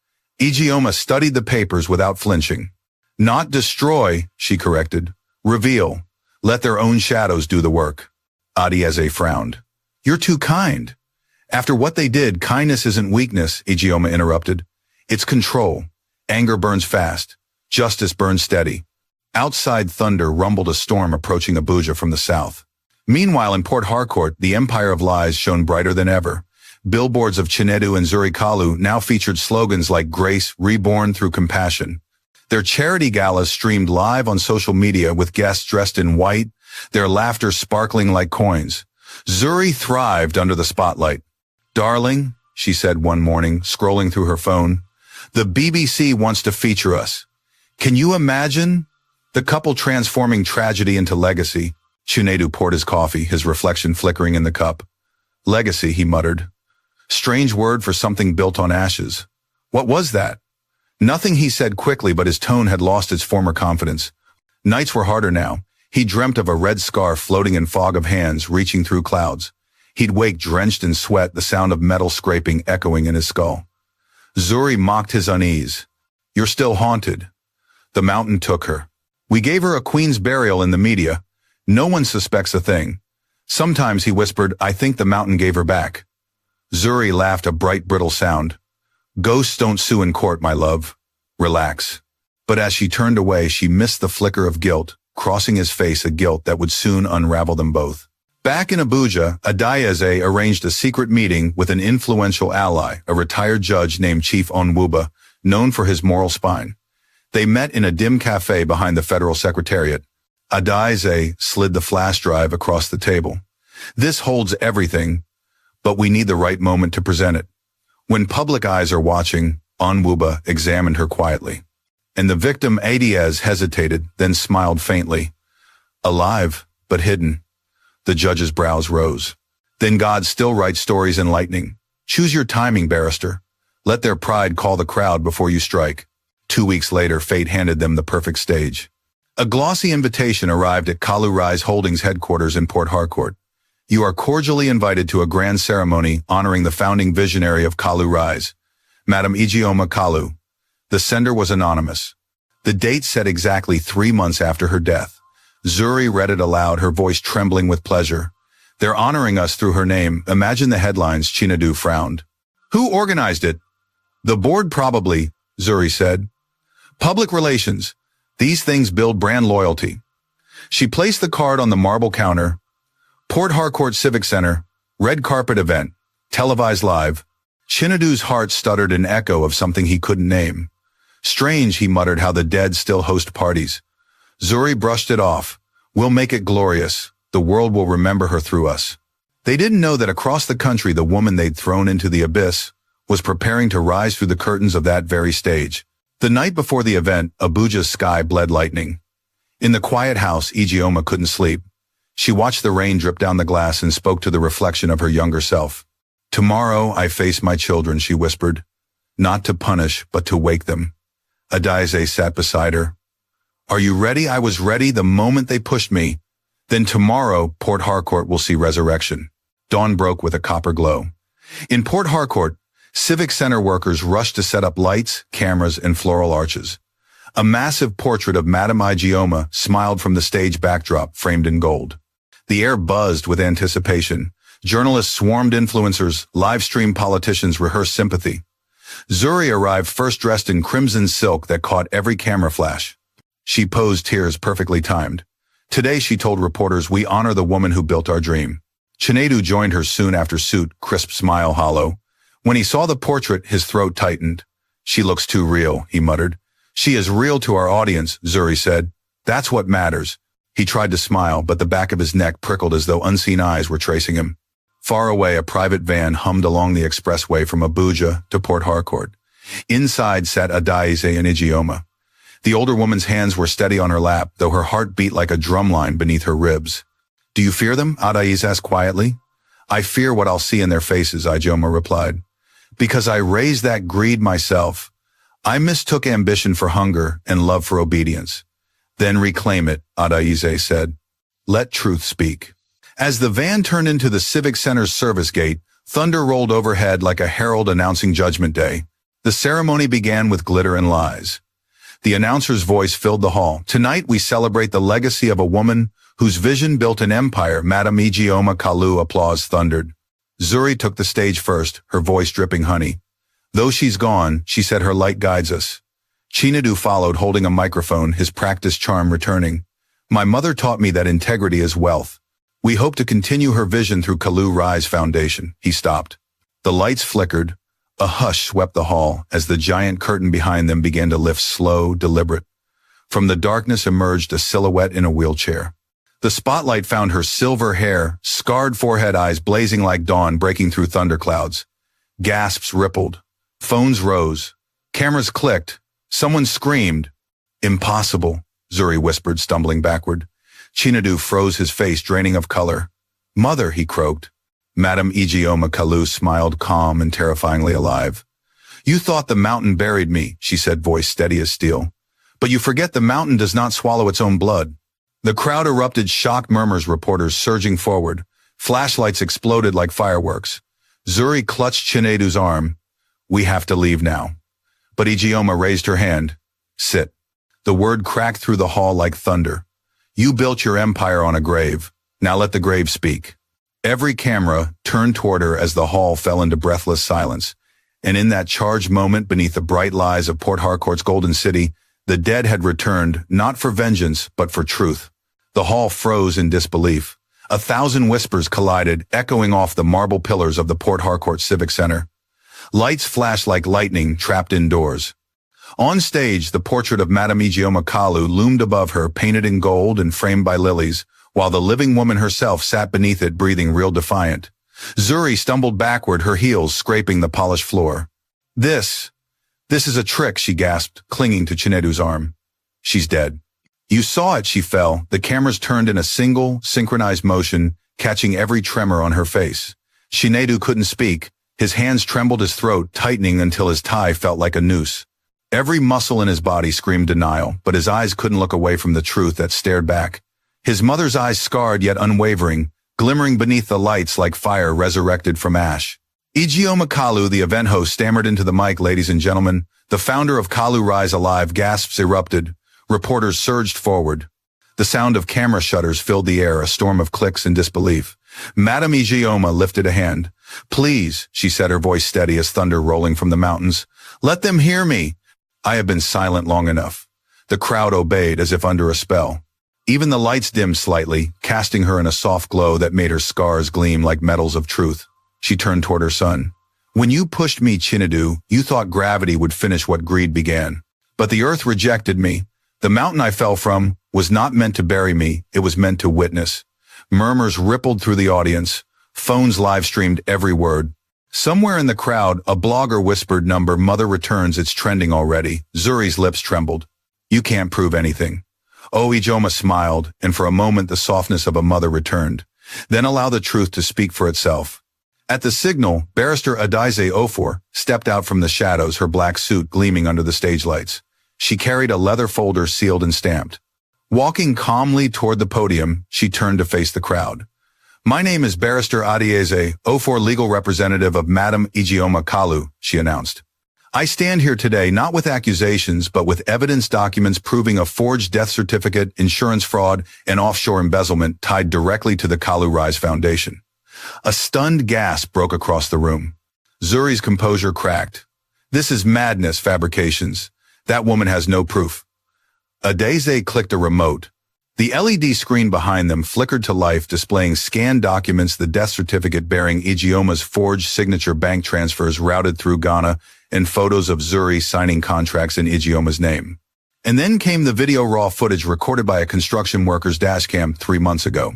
Ijeoma studied the papers without flinching. "Not destroy," she corrected. "Reveal. Let their own shadows do the work." Adeze frowned. "You're too kind." "After what they did, kindness isn't weakness," Ijeoma interrupted. "It's control. Anger burns fast. Justice burns steady." Outside, thunder rumbled, a storm approaching Abuja from the south. Meanwhile, in Port Harcourt, the empire of lies shone brighter than ever. Billboards of Chinedu and Zuri Kalu now featured slogans like "Grace, reborn through compassion." Their charity galas streamed live on social media with guests dressed in white, their laughter sparkling like coins. Zuri thrived under the spotlight. "Darling," she said one morning, scrolling through her phone, "the BBC wants to feature us. Can you imagine? The couple transforming tragedy into legacy." Chinedu poured his coffee, his reflection flickering in the cup. "Legacy," he muttered. Strange word for something built on ashes. What was that? Nothing, he said quickly, but his tone had lost its former confidence. Nights were harder now. He dreamt of a red scarf floating in fog of hands reaching through clouds. He'd wake drenched in sweat, the sound of metal scraping echoing in his skull. Zuri mocked his unease. "You're still haunted." "The mountain took her. We gave her a queen's burial in the media. No one suspects a thing." "Sometimes," he whispered, "I think the mountain gave her back." Zuri laughed, a bright, brittle sound. "Ghosts don't sue in court, my love. Relax." But as she turned away, she missed the flicker of guilt, crossing his face, a guilt that would soon unravel them both. Back in Abuja, Adeze arranged a secret meeting with an influential ally, a retired judge named Chief Onwuba, known for his moral spine. They met in a dim cafe behind the federal secretariat. Adeze slid the flash drive across the table. "This holds everything, but we need the right moment to present it." When public eyes are watching, Onwuba examined her quietly. And the victim, Adeze, hesitated, then smiled faintly. "Alive, but hidden." The judge's brows rose. "Then God still writes stories in lightning. Choose your timing, barrister. Let their pride call the crowd before you strike." 2 weeks later, fate handed them the perfect stage. A glossy invitation arrived at Kalu Rise Holdings headquarters in Port Harcourt. "You are cordially invited to a grand ceremony honoring the founding visionary of Kalu Rise, Madam Ijeoma Kalu." The sender was anonymous. The date said exactly 3 months after her death. Zuri read it aloud, her voice trembling with pleasure. "They're honoring us through her name. Imagine the headlines." Chinedu frowned. "Who organized it?" "The board probably," Zuri said. "Public relations. These things build brand loyalty." She placed the card on the marble counter. Port Harcourt Civic Center, red carpet event, televised live. Chinedu's heart stuttered an echo of something he couldn't name. Strange, he muttered, how the dead still host parties. Zuri brushed it off. We'll make it glorious. The world will remember her through us. They didn't know that across the country the woman they'd thrown into the abyss was preparing to rise through the curtains of that very stage. The night before the event, Abuja's sky bled lightning. In the quiet house, Ijeoma couldn't sleep. She watched the rain drip down the glass and spoke to the reflection of her younger self. Tomorrow I face my children, she whispered. Not to punish, but to wake them. Adaize sat beside her. Are you ready? I was ready the moment they pushed me. Then tomorrow, Port Harcourt will see resurrection. Dawn broke with a copper glow. In Port Harcourt, Civic Center workers rushed to set up lights, cameras, and floral arches. A massive portrait of Madame Ijeoma smiled from the stage backdrop, framed in gold. The air buzzed with anticipation. Journalists swarmed, influencers, live-stream politicians rehearsed sympathy. Zuri arrived first, dressed in crimson silk that caught every camera flash. She posed, tears perfectly timed. Today, she told reporters, we honor the woman who built our dream. Chinedu joined her soon after, suit, crisp smile hollow. When he saw the portrait, his throat tightened. She looks too real, he muttered. She is real to our audience, Zuri said. That's what matters. He tried to smile, but the back of his neck prickled as though unseen eyes were tracing him. Far away, a private van hummed along the expressway from Abuja to Port Harcourt. Inside sat Adaize and Ijeoma. The older woman's hands were steady on her lap, though her heart beat like a drumline beneath her ribs. Do you fear them? Adaize asked quietly. I fear what I'll see in their faces, Ijeoma replied. Because I raised that greed myself. I mistook ambition for hunger and love for obedience. Then reclaim it, Adaize said. Let truth speak. As the van turned into the Civic Center's service gate, thunder rolled overhead like a herald announcing Judgment Day. The ceremony began with glitter and lies. The announcer's voice filled the hall. Tonight we celebrate the legacy of a woman whose vision built an empire. Madame Ijeoma Kalu, applause thundered. Zuri took the stage first, her voice dripping honey. Though she's gone, she said, her light guides us. Chinedu followed, holding a microphone, his practiced charm returning. My mother taught me that integrity is wealth. We hope to continue her vision through Kalu Rise Foundation. He stopped. The lights flickered. A hush swept the hall as the giant curtain behind them began to lift, slow, deliberate. From the darkness emerged a silhouette in a wheelchair. The spotlight found her silver hair, scarred forehead, eyes blazing like dawn breaking through thunderclouds. Gasps rippled. Phones rose. Cameras clicked. Someone screamed. Impossible, Zuri whispered, stumbling backward. Chinedu froze, his face draining of color. Mother, he croaked. Madame Ijeoma Kalu smiled, calm and terrifyingly alive. You thought the mountain buried me, she said, voice steady as steel. But you forget the mountain does not swallow its own blood. The crowd erupted, shocked murmurs, reporters surging forward. Flashlights exploded like fireworks. Zuri clutched Chinedu's arm. We have to leave now. But Ijeoma raised her hand. Sit. The word cracked through the hall like thunder. You built your empire on a grave. Now let the grave speak. Every camera turned toward her as the hall fell into breathless silence. And in that charged moment beneath the bright lights of Port Harcourt's golden city, the dead had returned, not for vengeance, but for truth. The hall froze in disbelief. 1,000 whispers collided, echoing off the marble pillars of the Port Harcourt Civic Center. Lights flashed like lightning, trapped indoors. On stage, the portrait of Madame Ijeoma Kalu loomed above her, painted in gold and framed by lilies, while the living woman herself sat beneath it, breathing real defiant. Zuri stumbled backward, her heels scraping the polished floor. This is a trick, she gasped, clinging to Chinedu's arm. She's dead. You saw it, she fell. The cameras turned in a single, synchronized motion, catching every tremor on her face. Chinedu couldn't speak. His hands trembled, his throat tightening until his tie felt like a noose. Every muscle in his body screamed denial, but his eyes couldn't look away from the truth that stared back. His mother's eyes, scarred yet unwavering, glimmering beneath the lights like fire resurrected from ash. Ijeoma Kalu, the event host, stammered into the mic. Ladies and gentlemen, the founder of Kalu Rise Alive. Gasps erupted. Reporters surged forward. The sound of camera shutters filled the air, a storm of clicks and disbelief. Madame Ijeoma lifted a hand. Please, she said, her voice steady as thunder rolling from the mountains. Let them hear me. I have been silent long enough. The crowd obeyed as if under a spell. Even the lights dimmed slightly, casting her in a soft glow that made her scars gleam like metals of truth. She turned toward her son. When you pushed me, Chinedu, you thought gravity would finish what greed began. But the earth rejected me. The mountain I fell from was not meant to bury me, it was meant to witness. Murmurs rippled through the audience. Phones live-streamed every word. Somewhere in the crowd, a blogger whispered, "Number mother returns, it's trending already." Zuri's lips trembled. "You can't prove anything." Oh, Ijoma smiled, and for a moment the softness of a mother returned. Then allow the truth to speak for itself. At the signal, Barrister Adaize Ofor stepped out from the shadows, her black suit gleaming under the stage lights. She carried a leather folder sealed and stamped. Walking calmly toward the podium, she turned to face the crowd. "My name is Barrister Adaize Ofor, legal representative of Madam Ijeoma Kalu," she announced. "I stand here today not with accusations, but with evidence documents proving a forged death certificate, insurance fraud, and offshore embezzlement tied directly to the Kalu Rise Foundation." A stunned gasp broke across the room. Zuri's composure cracked. "This is madness, fabrications. That woman has no proof." Adaize clicked a remote. The LED screen behind them flickered to life, displaying scanned documents, the death certificate bearing Ijeoma's forged signature, bank transfers routed through Ghana, and photos of Zuri signing contracts in Ijeoma's name. And then came the video raw footage recorded by a construction worker's dashcam 3 months ago.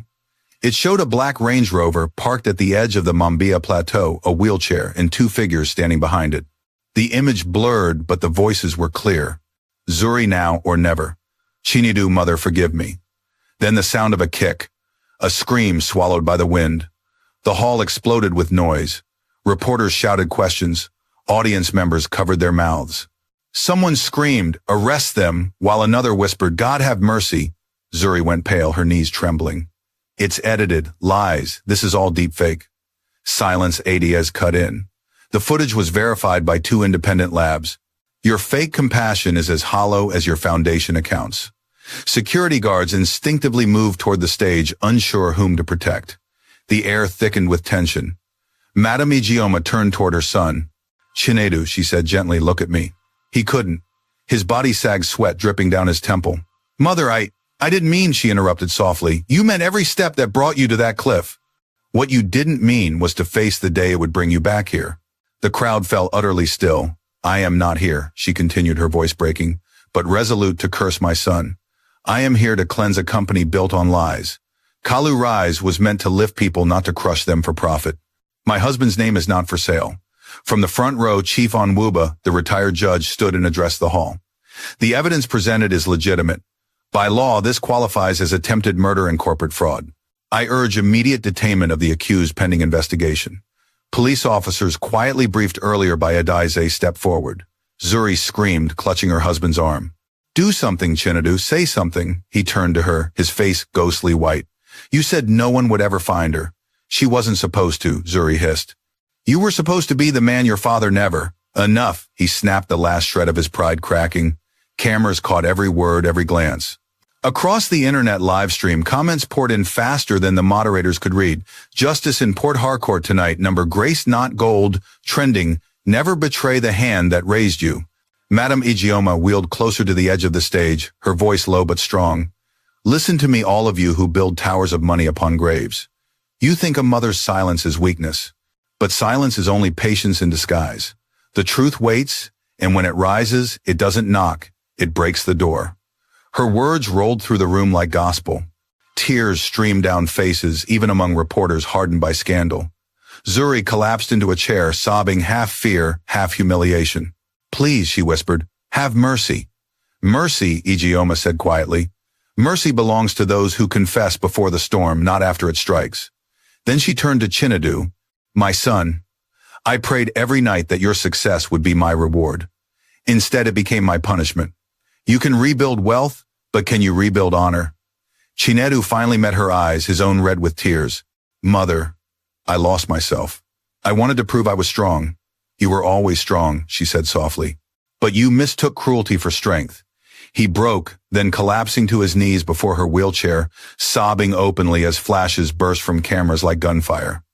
It showed a black Range Rover parked at the edge of the Mambilla Plateau, a wheelchair, and 2 figures standing behind it. The image blurred, but the voices were clear. "Zuri now or never. Chinedu, mother, forgive me." Then the sound of a kick, a scream swallowed by the wind. The hall exploded with noise. Reporters shouted questions. Audience members covered their mouths. Someone screamed, "Arrest them," while another whispered, "God have mercy." Zuri went pale, her knees trembling. "It's edited. Lies. This is all deepfake." Silence. Adaize cut in. The footage was verified by 2 independent labs. "Your fake compassion is as hollow as your foundation accounts." Security guards instinctively moved toward the stage, unsure whom to protect. The air thickened with tension. Madam Ijeoma turned toward her son. "Chinedu," she said gently, "look at me." He couldn't. His body sagged, sweat dripping down his temple. "Mother, I didn't mean," she interrupted softly. "You meant every step that brought you to that cliff." "What you didn't mean was to face the day it would bring you back here." The crowd fell utterly still. "I am not here," she continued, her voice breaking, "but resolute to curse my son. I am here to cleanse a company built on lies. Kalu Rise was meant to lift people, not to crush them for profit. My husband's name is not for sale." From the front row, Chief Onwuba, the retired judge, stood and addressed the hall. "The evidence presented is legitimate. By law, this qualifies as attempted murder and corporate fraud. I urge immediate detainment of the accused pending investigation." Police officers, quietly briefed earlier by Adaize, stepped forward. Zuri screamed, clutching her husband's arm. "Do something, Chinedu, say something." He turned to her, his face ghostly white. "You said no one would ever find her." "She wasn't supposed to," Zuri hissed. "You were supposed to be the man your father never." "Enough," he snapped, the last shred of his pride cracking. Cameras caught every word, every glance. Across the internet live stream, comments poured in faster than the moderators could read. "Justice in Port Harcourt tonight. Number Grace Not Gold. Trending. Never betray the hand that raised you." Madam Ijeoma wheeled closer to the edge of the stage, her voice low but strong. "Listen to me, all of you who build towers of money upon graves. You think a mother's silence is weakness. But silence is only patience in disguise. The truth waits, and when it rises, it doesn't knock, it breaks the door." Her words rolled through the room like gospel. Tears streamed down faces, even among reporters hardened by scandal. Zuri collapsed into a chair, sobbing, half fear, half humiliation. "Please," she whispered, "have mercy." "Mercy," Ijeoma said quietly. "Mercy belongs to those who confess before the storm, not after it strikes." Then she turned to Chinedu. "My son, I prayed every night that your success would be my reward. Instead, it became my punishment. You can rebuild wealth, but can you rebuild honor?" Chinedu finally met her eyes, his own red with tears. "Mother, I lost myself. I wanted to prove I was strong." "You were always strong," she said softly. "But you mistook cruelty for strength." He broke, then collapsing to his knees before her wheelchair, sobbing openly as flashes burst from cameras like gunfire.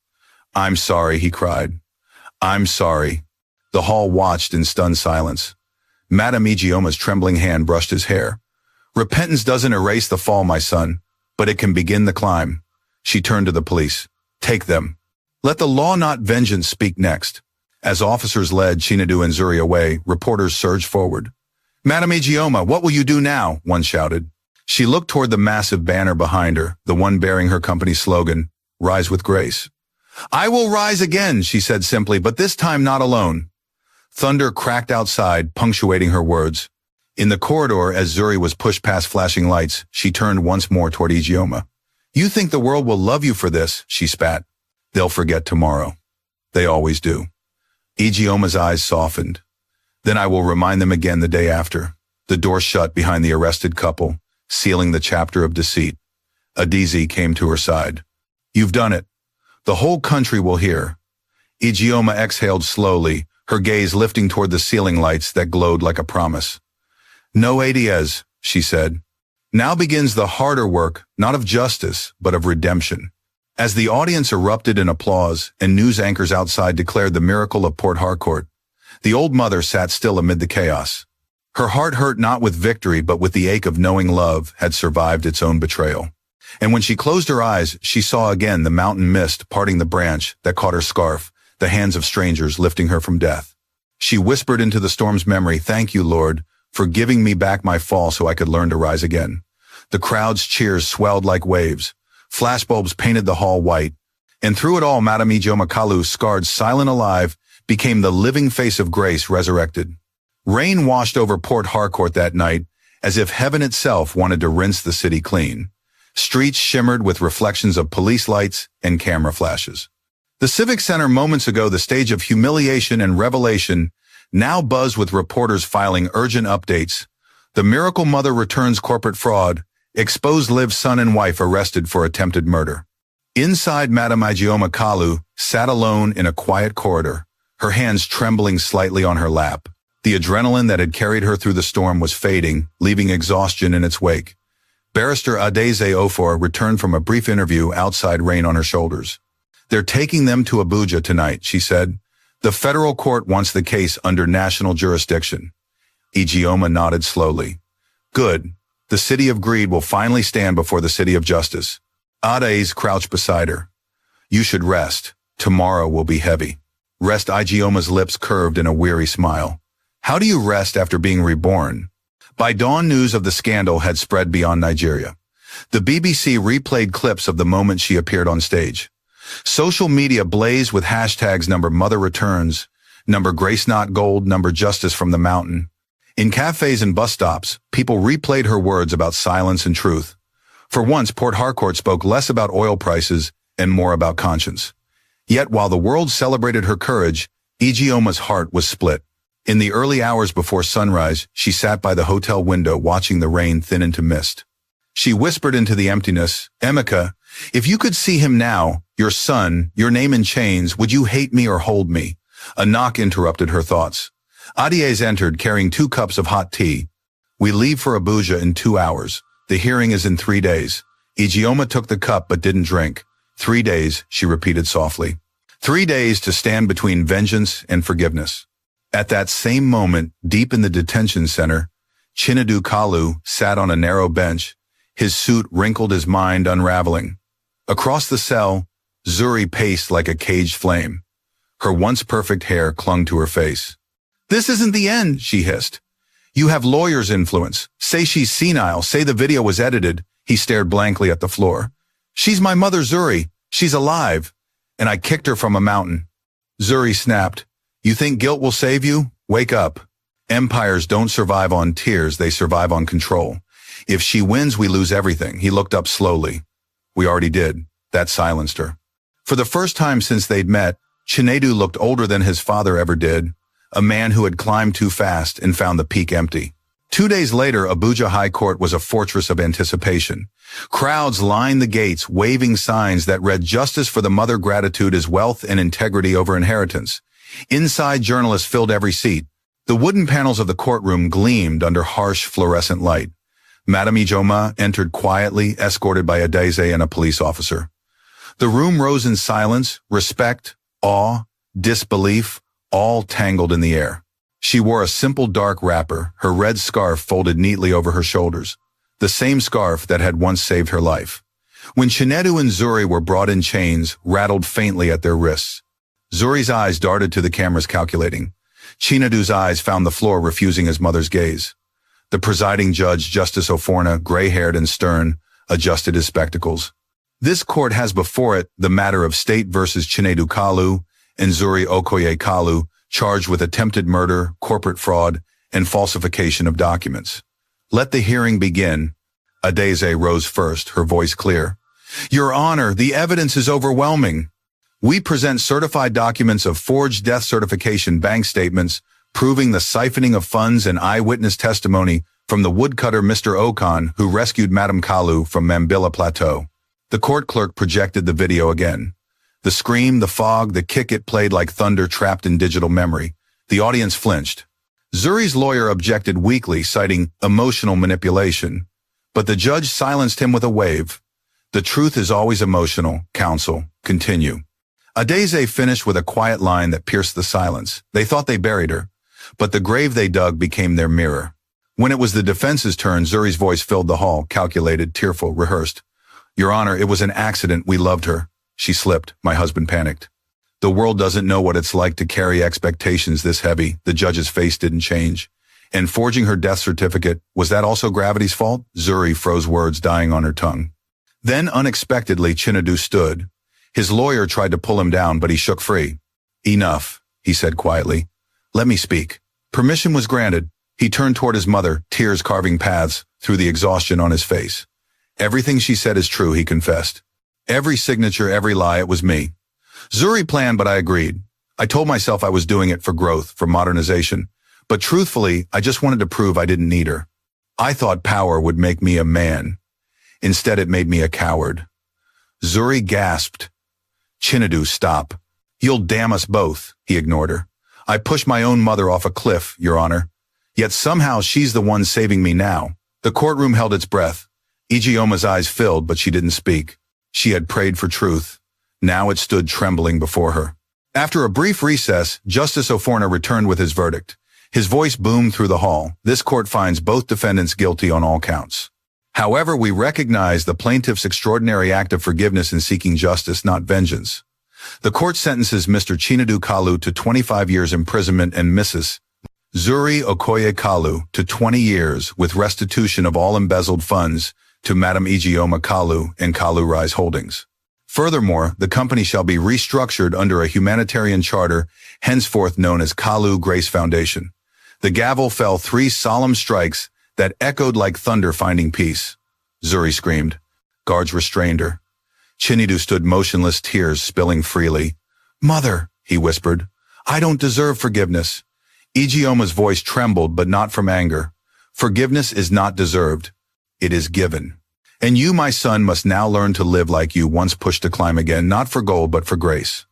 "I'm sorry," he cried. "I'm sorry." The hall watched in stunned silence. Madam Ijeoma's trembling hand brushed his hair. Repentance doesn't erase the fall, my son, but it can begin the climb. She turned to the police. Take them. Let the law, not vengeance, speak next. As officers led Chinadu and Zuri away, reporters surged forward. Madame Ijeoma, what will you do now? One shouted. She looked toward the massive banner behind her, the one bearing her company's slogan, Rise with Grace. I will rise again, she said simply, but this time not alone. Thunder cracked outside, punctuating her words. In the corridor, as Zuri was pushed past flashing lights, she turned once more toward Ijeoma. You think the world will love you for this, she spat. They'll forget tomorrow. They always do. Ijeoma's eyes softened. Then I will remind them again the day after. The door shut behind the arrested couple, sealing the chapter of deceit. Adizi came to her side. You've done it. The whole country will hear. Ijeoma exhaled slowly, her gaze lifting toward the ceiling lights that glowed like a promise. No Adiez, she said. Now begins the harder work, not of justice, but of redemption. As the audience erupted in applause and news anchors outside declared the miracle of Port Harcourt, the old mother sat still amid the chaos. Her heart hurt not with victory but with the ache of knowing love had survived its own betrayal. And when she closed her eyes, she saw again the mountain mist parting the branch that caught her scarf, the hands of strangers lifting her from death. She whispered into the storm's memory, Thank you, Lord, for giving me back my fall so I could learn to rise again. The crowd's cheers swelled like waves. Flashbulbs painted the hall white. And through it all, Madame Ijeoma Kalu, scarred silent alive, became the living face of grace resurrected. Rain washed over Port Harcourt that night, as if heaven itself wanted to rinse the city clean. Streets shimmered with reflections of police lights and camera flashes. The Civic Center moments ago, the stage of humiliation and revelation, now buzzed with reporters filing urgent updates. The Miracle Mother returns corporate fraud, exposed Liv's son and wife arrested for attempted murder. Inside, Madame Ijeoma Kalu sat alone in a quiet corridor, her hands trembling slightly on her lap. The adrenaline that had carried her through the storm was fading, leaving exhaustion in its wake. Barrister Adeze Ofor returned from a brief interview outside, rain on her shoulders. They're taking them to Abuja tonight, she said. The federal court wants the case under national jurisdiction. Ijeoma nodded slowly. Good. The city of greed will finally stand before the city of justice. Adeze crouched beside her. You should rest. Tomorrow will be heavy. Rest. Ijeoma's lips curved in a weary smile. How do you rest after being reborn? By dawn, news of the scandal had spread beyond Nigeria. The BBC replayed clips of the moment she appeared on stage. Social media blazed with hashtags #Mother Returns, #Grace Not Gold, #Justice from the Mountain. In cafes and bus stops, people replayed her words about silence and truth. For once, Port Harcourt spoke less about oil prices and more about conscience. Yet while the world celebrated her courage, Ijeoma's heart was split. In the early hours before sunrise, she sat by the hotel window watching the rain thin into mist. She whispered into the emptiness, Emeka, if you could see him now, your son, your name in chains, would you hate me or hold me? A knock interrupted her thoughts. Adiez entered carrying 2 cups of hot tea. We leave for Abuja in 2 hours. The hearing is in 3 days. Ijeoma took the cup but didn't drink. 3 days, she repeated softly. 3 days to stand between vengeance and forgiveness. At that same moment, deep in the detention center, Chinadu Kalu sat on a narrow bench, his suit wrinkled, his mind unraveling. Across the cell, Zuri paced like a caged flame. Her once perfect hair clung to her face. This isn't the end, she hissed. You have lawyers' influence. Say she's senile, say the video was edited. He stared blankly at the floor. She's my mother, Zuri. She's alive. And I kicked her from a mountain. Zuri snapped. You think guilt will save you? Wake up. Empires don't survive on tears, they survive on control. If she wins, we lose everything. He looked up slowly. We already did. That silenced her. For the first time since they'd met, Chinedu looked older than his father ever did, a man who had climbed too fast and found the peak empty. 2 days later, Abuja High Court was a fortress of anticipation. Crowds lined the gates, waving signs that read justice for the mother, gratitude is wealth and integrity over inheritance. Inside, journalists filled every seat. The wooden panels of the courtroom gleamed under harsh fluorescent light. Madame Ijeoma entered quietly, escorted by Adeze and a police officer. The room rose in silence, respect, awe, disbelief, all tangled in the air. She wore a simple dark wrapper, her red scarf folded neatly over her shoulders. the same scarf that had once saved her life. When Chinedu and Zuri were brought in, chains rattled faintly at their wrists. Zuri's eyes darted to the cameras, calculating. Chinedu's eyes found the floor, refusing his mother's gaze. The presiding judge, Justice Oforna, gray-haired and stern, adjusted his spectacles. This court has before it the matter of State versus Chinedu Kalu and Zuri Okoye Kalu, charged with attempted murder, corporate fraud, and falsification of documents. Let the hearing begin. Adeze rose first, her voice clear. Your Honor, the evidence is overwhelming. We present certified documents of forged death certification bank statements proving the siphoning of funds and eyewitness testimony from the woodcutter Mr. Okan, who rescued Madame Kalu from Mambilla Plateau. The court clerk projected the video again. The scream, the fog, the kick, it played like thunder trapped in digital memory. The audience flinched. Zuri's lawyer objected weakly, citing emotional manipulation. But the judge silenced him with a wave. The truth is always emotional, counsel. Continue. Adeze finished with a quiet line that pierced the silence. They thought they buried her, but the grave they dug became their mirror. When it was the defense's turn, Zuri's voice filled the hall, calculated, tearful, rehearsed. Your Honor, it was an accident. We loved her. She slipped. My husband panicked. The world doesn't know what it's like to carry expectations this heavy. The judge's face didn't change. And forging her death certificate, was that also gravity's fault? Zuri froze, words dying on her tongue. Then, unexpectedly, Chinedu stood. His lawyer tried to pull him down, but he shook free. Enough, he said quietly. Let me speak. Permission was granted. He turned toward his mother, tears carving paths through the exhaustion on his face. Everything she said is true, he confessed. Every signature, every lie, it was me. Zuri planned, but I agreed. I told myself I was doing it for growth, for modernization. But truthfully, I just wanted to prove I didn't need her. I thought power would make me a man. Instead, it made me a coward. Zuri gasped. Chinedu, stop. You'll damn us both, he ignored her. I pushed my own mother off a cliff, Your Honor. Yet somehow she's the one saving me now. The courtroom held its breath. Ijioma's eyes filled, but she didn't speak. She had prayed for truth. Now it stood trembling before her. After a brief recess, Justice Oforna returned with his verdict. His voice boomed through the hall. This court finds both defendants guilty on all counts. However, we recognize the plaintiff's extraordinary act of forgiveness in seeking justice, not vengeance. The court sentences Mr. Chinedu Kalu to 25 years imprisonment and Mrs. Zuri Okoye Kalu to 20 years with restitution of all embezzled funds to Madam Ijeoma Kalu and Kalu Rise Holdings. Furthermore, the company shall be restructured under a humanitarian charter, henceforth known as Kalu Grace Foundation. The gavel fell 3 solemn strikes that echoed like thunder finding peace. Zuri screamed. Guards restrained her. Chinedu stood motionless, tears spilling freely. Mother, he whispered, I don't deserve forgiveness. Ijioma's voice trembled, but not from anger. Forgiveness is not deserved. It is given. And you, my son, must now learn to live like you once pushed to climb again, not for gold, but for grace.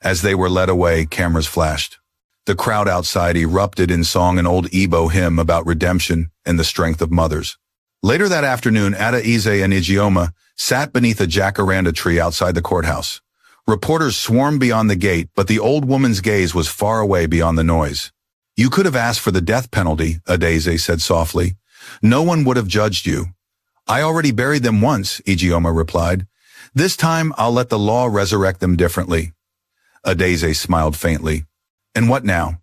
As they were led away, cameras flashed. The crowd outside erupted in song, an old Igbo hymn about redemption and the strength of mothers. Later that afternoon, Adaize and Ijeoma sat beneath a jacaranda tree outside the courthouse. Reporters swarmed beyond the gate, but the old woman's gaze was far away beyond the noise. You could have asked for the death penalty, Adaize said softly. No one would have judged you. I already buried them once, Ijeoma replied. This time, I'll let the law resurrect them differently. Adaize smiled faintly. And what now?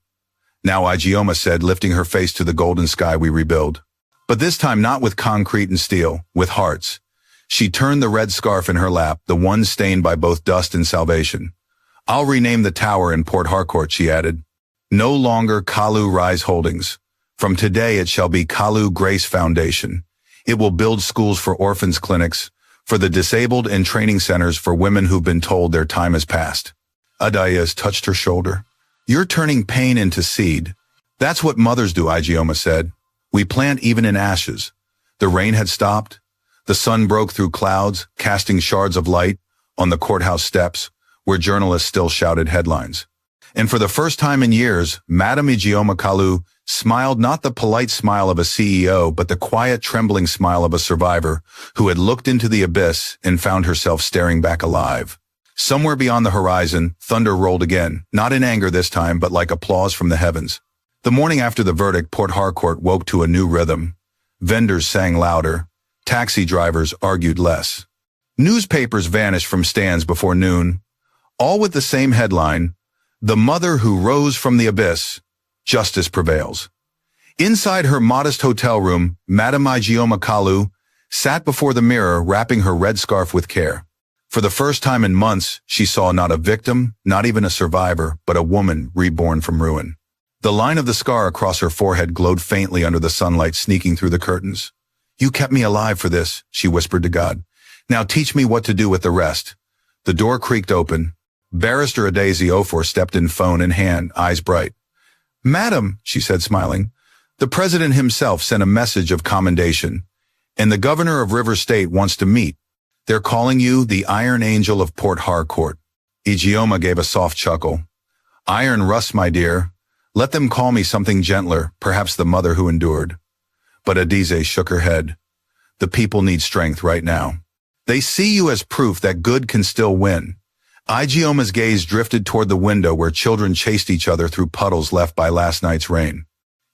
Now, Ijeoma said, lifting her face to the golden sky, we rebuild. But this time not with concrete and steel, with hearts. She turned the red scarf in her lap, the one stained by both dust and salvation. I'll rename the tower in Port Harcourt, she added. No longer Kalu Rise Holdings. From today it shall be Kalu Grace Foundation. It will build schools for orphans, clinics, for the disabled, and training centers for women who've been told their time has passed. Adaize touched her shoulder. You're turning pain into seed. That's what mothers do, Ijeoma said. We plant even in ashes. The rain had stopped. The sun broke through clouds, casting shards of light on the courthouse steps, where journalists still shouted headlines. And for the first time in years, Madam Ijeoma Kalu smiled, not the polite smile of a CEO, but the quiet, trembling smile of a survivor who had looked into the abyss and found herself staring back alive. Somewhere beyond the horizon, thunder rolled again, not in anger this time, but like applause from the heavens. The morning after the verdict, Port Harcourt woke to a new rhythm. Vendors sang louder, Taxi drivers argued less. Newspapers vanished from stands before noon, all with the same headline: "The mother who rose from the abyss. Justice prevails." Inside her modest hotel room, Madame Ijeoma Kalu sat before the mirror, wrapping her red scarf with care. For the first time in months, she saw not a victim, not even a survivor, but a woman reborn from ruin. The line of the scar across her forehead glowed faintly under the sunlight sneaking through the curtains. "You kept me alive for this," she whispered to God. "Now teach me what to do with the rest." The door creaked open. Barrister Adesi Ofor stepped in, phone in hand, eyes bright. "Madam," she said, smiling, "the president himself sent a message of commendation, and the governor of River State wants to meet. They're calling you the Iron Angel of Port Harcourt." Ijeoma gave a soft chuckle. "Iron Rust, my dear. Let them call me something gentler, perhaps the mother who endured." But Adese shook her head. "The people need strength right now. They see you as proof that good can still win." Ijeoma's gaze drifted toward the window where children chased each other through puddles left by last night's rain.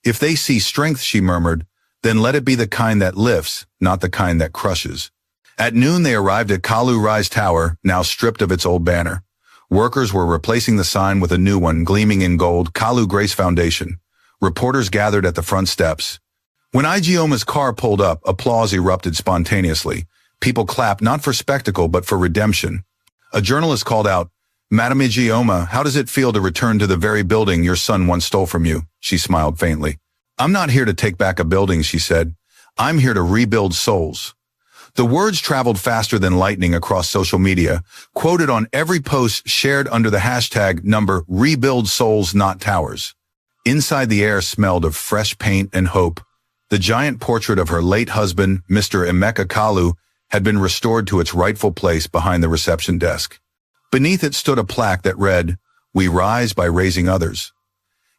"If they see strength," she murmured, "then let it be the kind that lifts, not the kind that crushes." At noon they arrived at Kalu Rise Tower, now stripped of its old banner. Workers were replacing the sign with a new one, gleaming in gold: Kalu Grace Foundation. Reporters gathered at the front steps. When Ijeoma's car pulled up, applause erupted spontaneously. People clapped not for spectacle but for redemption. A journalist called out, "Madame Ijeoma, how does it feel to return to the very building your son once stole from you?" She smiled faintly. "I'm not here to take back a building," she said. "I'm here to rebuild souls." The words traveled faster than lightning across social media, quoted on every post, shared under the hashtag number Rebuild Souls Not Towers. Inside, the air smelled of fresh paint and hope. The giant portrait of her late husband, Mr. Emeka Kalu, had been restored to its rightful place behind the reception desk. Beneath it stood a plaque that read, "We rise by raising others."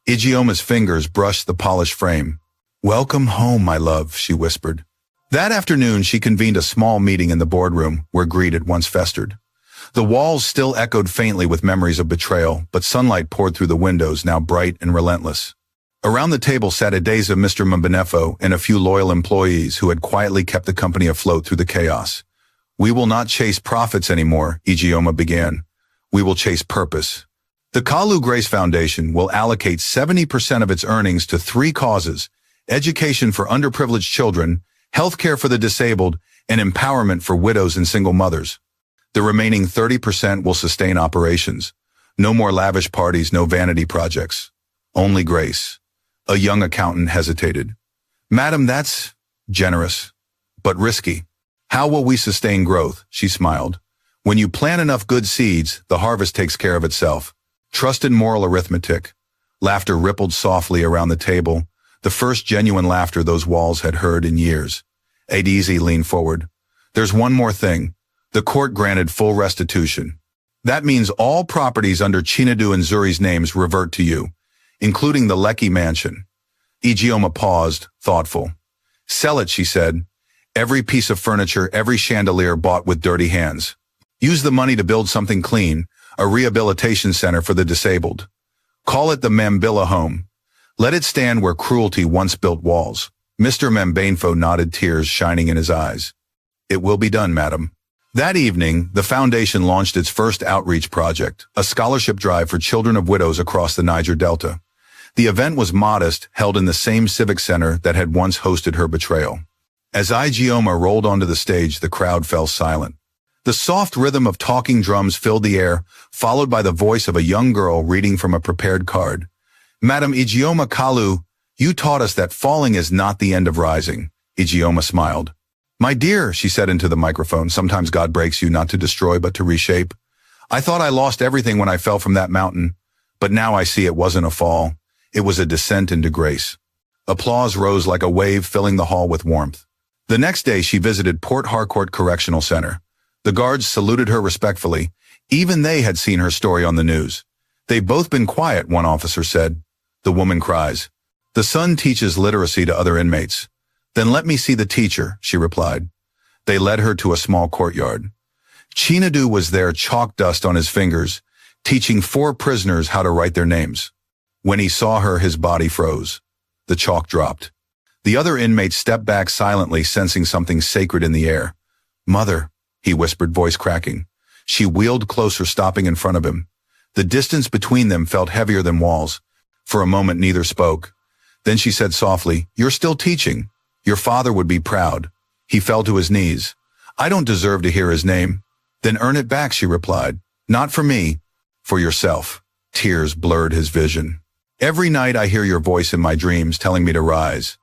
Ijeoma's fingers brushed the polished frame. "Welcome home, my love," she whispered. That afternoon, she convened a small meeting in the boardroom where greed had once festered. The walls still echoed faintly with memories of betrayal, but sunlight poured through the windows, now bright and relentless. Around the table sat Adesa, Mr. Mbenefo, and a few loyal employees who had quietly kept the company afloat through the chaos. "We will not chase profits anymore," Ijeoma began. "We will chase purpose." The Kalu Grace Foundation will allocate 70% of its earnings to 3 causes: education for underprivileged children, healthcare for the disabled, and empowerment for widows and single mothers. The remaining 30% will sustain operations. No more lavish parties, no vanity projects. Only grace. A young accountant hesitated. "Madam, that's generous, but risky." "How will we sustain growth?" she smiled. "When you plant enough good seeds, the harvest takes care of itself. Trust in moral arithmetic." Laughter rippled softly around the table, the first genuine laughter those walls had heard in years. Adese leaned forward. "There's one more thing. The court granted full restitution. That means all properties under Chinedu and Zuri's names revert to you, including the Lekki mansion." Ijeoma paused, thoughtful. "Sell it," she said. "Every piece of furniture, every chandelier bought with dirty hands. Use the money to build something clean, a rehabilitation center for the disabled. Call it the Mambilla Home. Let it stand where cruelty once built walls." Mr. Mbenefo nodded, tears shining in his eyes. "It will be done, madam." That evening, the foundation launched its first outreach project, a scholarship drive for children of widows across the Niger Delta. The event was modest, held in the same civic center that had once hosted her betrayal. As Ijeoma rolled onto the stage, the crowd fell silent. The soft rhythm of talking drums filled the air, followed by the voice of a young girl reading from a prepared card. "Madam Ijeoma Kalu, you taught us that falling is not the end of rising." Ijeoma smiled. "My dear," she said into the microphone, "sometimes God breaks you not to destroy but to reshape. I thought I lost everything when I fell from that mountain, but now I see it wasn't a fall. It was a descent into grace." Applause rose like a wave, filling the hall with warmth. The next day she visited Port Harcourt Correctional Center. The guards saluted her respectfully. Even they had seen her story on the news. "They've both been quiet," one officer said. The woman cries. "The son teaches literacy to other inmates." "Then let me see the teacher," she replied. They led her to a small courtyard. Chinedu was there, chalk dust on his fingers, teaching 4 prisoners how to write their names. When he saw her, his body froze. The chalk dropped. The other inmate stepped back silently, sensing something sacred in the air. "Mother," he whispered, voice cracking. She wheeled closer, stopping in front of him. The distance between them felt heavier than walls. For a moment, neither spoke. Then she said softly, "You're still teaching. Your father would be proud." He fell to his knees. "I don't deserve to hear his name." "Then earn it back," she replied. "Not for me, for yourself." Tears blurred his vision. "Every night I hear your voice in my dreams telling me to rise.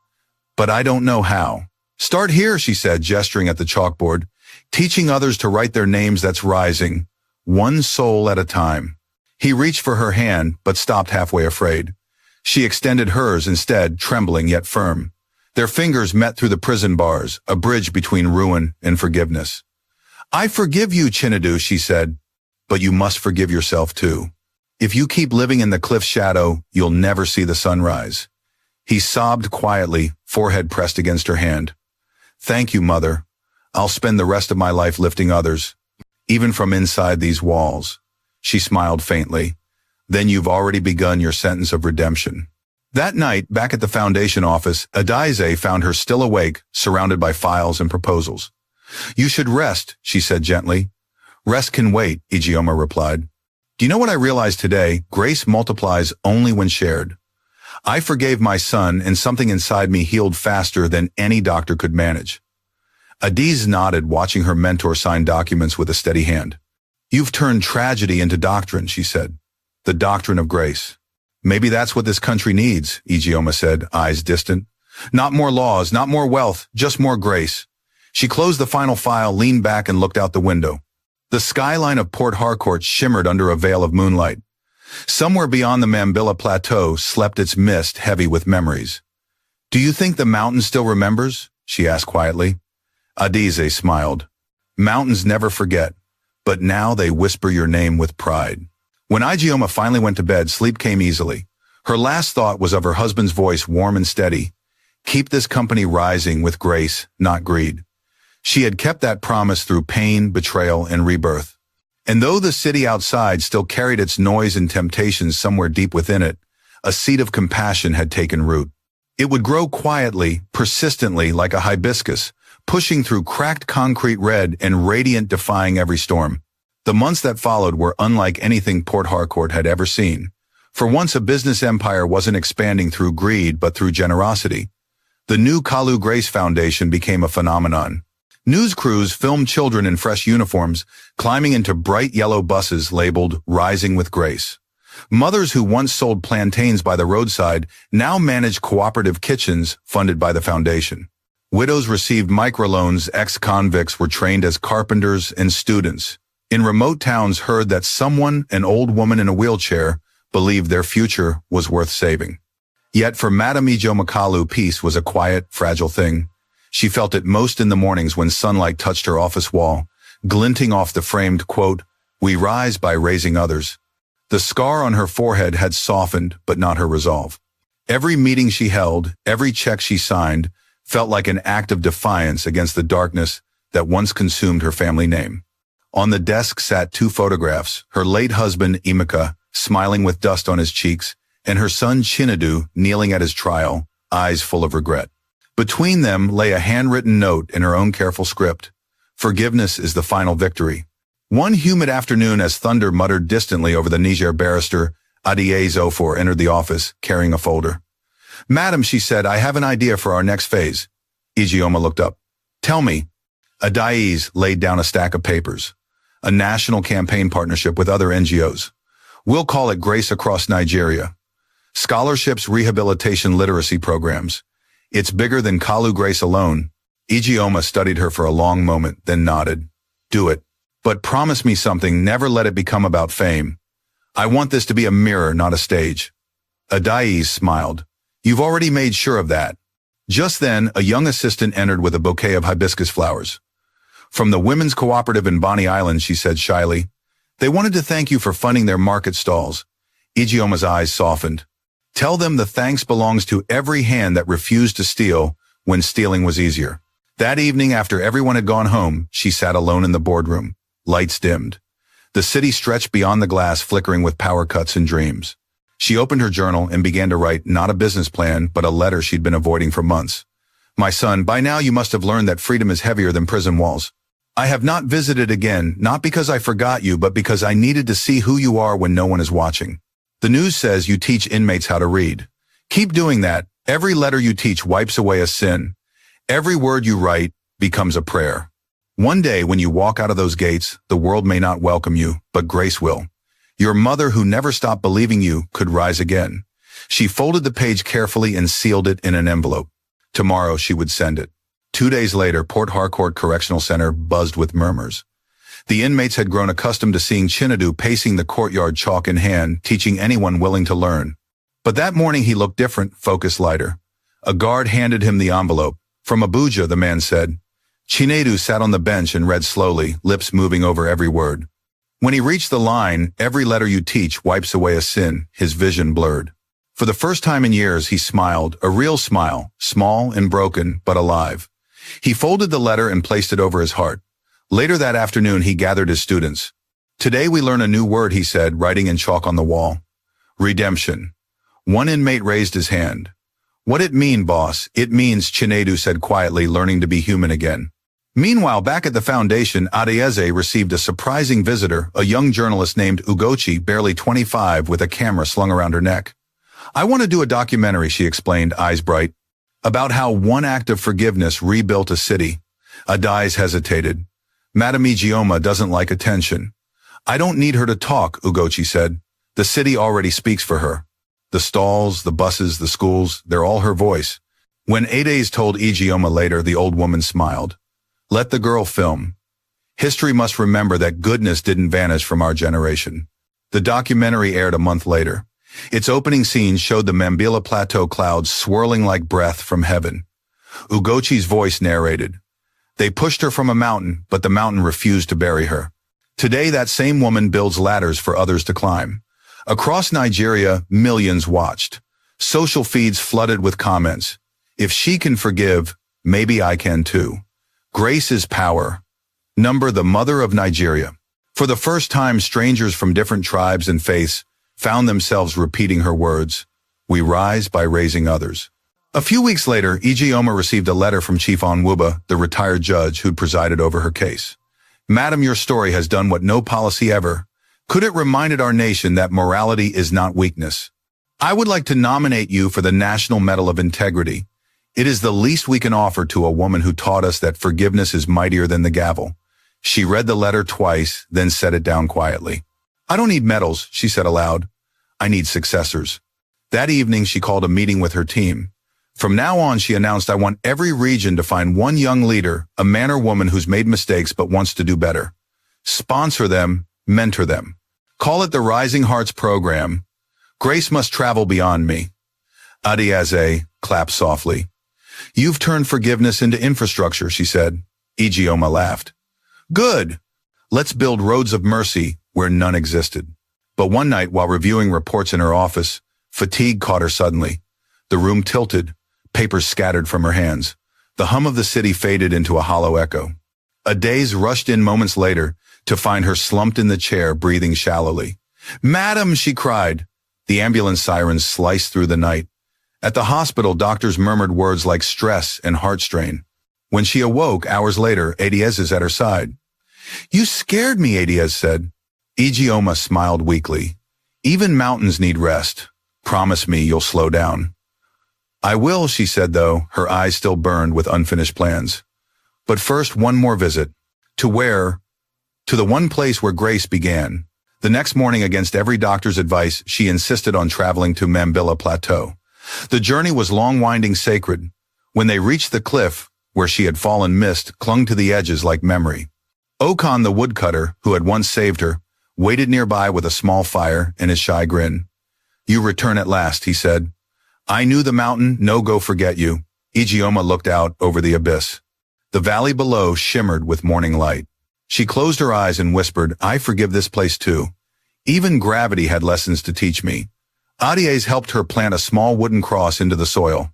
But I don't know how." "Start here," she said, gesturing at the chalkboard. "Teaching others to write their names, that's rising. One soul at a time." He reached for her hand, but stopped halfway, afraid. She extended hers instead, trembling yet firm. Their fingers met through the prison bars, a bridge between ruin and forgiveness. "I forgive you, Chinadu," she said, "but you must forgive yourself too. If you keep living in the cliff's shadow, you'll never see the sunrise." He sobbed quietly, forehead pressed against her hand. "Thank you, Mother. I'll spend the rest of my life lifting others, even from inside these walls." She smiled faintly. "Then you've already begun your sentence of redemption." That night, back at the Foundation office, Adize found her still awake, surrounded by files and proposals. "You should rest," she said gently. "Rest can wait," Ijeoma replied. "Do you know what I realized today? Grace multiplies only when shared. I forgave my son, and something inside me healed faster than any doctor could manage." Adiz nodded, watching her mentor sign documents with a steady hand. "You've turned tragedy into doctrine," she said. "The doctrine of grace." "Maybe that's what this country needs," Ijeoma said, eyes distant. "Not more laws, not more wealth, just more grace." She closed the final file, leaned back, and looked out the window. The skyline of Port Harcourt shimmered under a veil of moonlight. Somewhere beyond the Mambilla Plateau slept its mist, heavy with memories. "Do you think the mountain still remembers?" she asked quietly. Adize smiled. "Mountains never forget, but now they whisper your name with pride." When Ijeoma finally went to bed, sleep came easily. Her last thought was of her husband's voice, warm and steady. "Keep this company rising with grace, not greed." She had kept that promise through pain, betrayal, and rebirth. And though the city outside still carried its noise and temptations somewhere deep within it, a seed of compassion had taken root. It would grow quietly, persistently, like a hibiscus, pushing through cracked concrete, red and radiant, defying every storm. The months that followed were unlike anything Port Harcourt had ever seen. For once, a business empire wasn't expanding through greed, but through generosity. The new Kalu Grace Foundation became a phenomenon. News crews filmed children in fresh uniforms climbing into bright yellow buses labeled Rising with Grace. Mothers who once sold plantains by the roadside now managed cooperative kitchens funded by the foundation. Widows received microloans, ex-convicts were trained as carpenters, and students in remote towns heard that someone, an old woman in a wheelchair, believed their future was worth saving. Yet for Madame Ijeoma Kalu, peace was a quiet, fragile thing. She felt it most in the mornings when sunlight touched her office wall, glinting off the framed quote, "We rise by raising others." The scar on her forehead had softened, but not her resolve. Every meeting she held, every check she signed, felt like an act of defiance against the darkness that once consumed her family name. On the desk sat two photographs, her late husband, Emeka, smiling with dust on his cheeks, and her son, Chinadu, kneeling at his trial, eyes full of regret. Between them lay a handwritten note in her own careful script. "Forgiveness is the final victory." One humid afternoon, as thunder muttered distantly over the Niger, barrister Adiez Ofor entered the office, carrying a folder. "Madam," she said, "I have an idea for our next phase." Ijeoma looked up. "Tell me." Adiez laid down a stack of papers. "A national campaign partnership with other NGOs. We'll call it Grace Across Nigeria. Scholarships, rehabilitation, literacy programs. It's bigger than Kalu Grace alone." Ijeoma studied her for a long moment, then nodded. "Do it. But promise me something, never let it become about fame. I want this to be a mirror, not a stage." Adiez smiled. "You've already made sure of that." Just then, a young assistant entered with a bouquet of hibiscus flowers. "From the Women's Cooperative in Bonny Island," she said shyly. "They wanted to thank you for funding their market stalls." Ijeoma's eyes softened. "Tell them the thanks belongs to every hand that refused to steal when stealing was easier." That evening, after everyone had gone home, she sat alone in the boardroom. Lights dimmed. The city stretched beyond the glass, flickering with power cuts and dreams. She opened her journal and began to write not a business plan, but a letter she'd been avoiding for months. My son, by now you must have learned that freedom is heavier than prison walls. I have not visited again, not because I forgot you, but because I needed to see who you are when no one is watching. The news says you teach inmates how to read. Keep doing that. Every letter you teach wipes away a sin. Every word you write becomes a prayer. One day when you walk out of those gates, the world may not welcome you, but grace will. Your mother, who never stopped believing you, could rise again. She folded the page carefully and sealed it in an envelope. Tomorrow she would send it. 2 days later, Port Harcourt Correctional Center buzzed with murmurs. The inmates had grown accustomed to seeing Chinadu pacing the courtyard, chalk in hand, teaching anyone willing to learn. But that morning he looked different, focused, lighter. A guard handed him the envelope. From Abuja, the man said. Chinadu sat on the bench and read slowly, lips moving over every word. When he reached the line, every letter you teach wipes away a sin, his vision blurred. For the first time in years, he smiled, a real smile, small and broken, but alive. He folded the letter and placed it over his heart. Later that afternoon, he gathered his students. Today we learn a new word, he said, writing in chalk on the wall. Redemption. One inmate raised his hand. What it mean, boss? It means, Chinadu said quietly, learning to be human again. Meanwhile, back at the foundation, Adeyeze received a surprising visitor, a young journalist named Ugochi, barely 25, with a camera slung around her neck. I want to do a documentary, she explained, eyes bright, about how one act of forgiveness rebuilt a city. Adeyeze hesitated. Madame Ijeoma doesn't like attention. I don't need her to talk, Ugochi said. The city already speaks for her. The stalls, the buses, the schools, they're all her voice. When Adeyeze told Ijeoma later, the old woman smiled. Let the girl film. History must remember that goodness didn't vanish from our generation. The documentary aired a month later. Its opening scene showed the Mambilla Plateau clouds swirling like breath from heaven. Ugochi's voice narrated. They pushed her from a mountain, but the mountain refused to bury her. Today, that same woman builds ladders for others to climb. Across Nigeria, millions watched. Social feeds flooded with comments. If she can forgive, maybe I can too. Grace is power. Number, the mother of Nigeria. For the first time, strangers from different tribes and faiths found themselves repeating her words. We rise by raising others. A few weeks later, Ijeoma received a letter from Chief Onwuba, the retired judge who'd presided over her case. Madam, your story has done what no policy ever could. It reminded our nation that morality is not weakness. I would like to nominate you for the National Medal of Integrity. It is the least we can offer to a woman who taught us that forgiveness is mightier than the gavel. She read the letter twice, then set it down quietly. I don't need medals, she said aloud. I need successors. That evening, she called a meeting with her team. From now on, she announced, I want every region to find one young leader, a man or woman who's made mistakes but wants to do better. Sponsor them, mentor them. Call it the Rising Hearts Program. Grace must travel beyond me. Adeyeze clapped softly. You've turned forgiveness into infrastructure, she said. Ijeoma laughed. Good. Let's build roads of mercy where none existed. But one night, while reviewing reports in her office, fatigue caught her suddenly. The room tilted, papers scattered from her hands. The hum of the city faded into a hollow echo. Adeyeze rushed in moments later to find her slumped in the chair, breathing shallowly. Madam, she cried. The ambulance sirens sliced through the night. At the hospital, doctors murmured words like stress and heart strain. When she awoke, hours later, Adeyeze is at her side. You scared me, Adeyeze said. Ijeoma smiled weakly. Even mountains need rest. Promise me you'll slow down. I will, she said, though, her eyes still burned with unfinished plans. But first, one more visit. To where? To the one place where Grace began. The next morning, against every doctor's advice, she insisted on traveling to Mambilla Plateau. The journey was long, winding, sacred. When they reached the cliff, where she had fallen, mist clung to the edges like memory. Okan, the woodcutter, who had once saved her, waited nearby with a small fire and his shy grin. You return at last, he said. I knew the mountain, no go forget you. Ijeoma looked out over the abyss. The valley below shimmered with morning light. She closed her eyes and whispered, I forgive this place too. Even gravity had lessons to teach me. Adeyeze helped her plant a small wooden cross into the soil.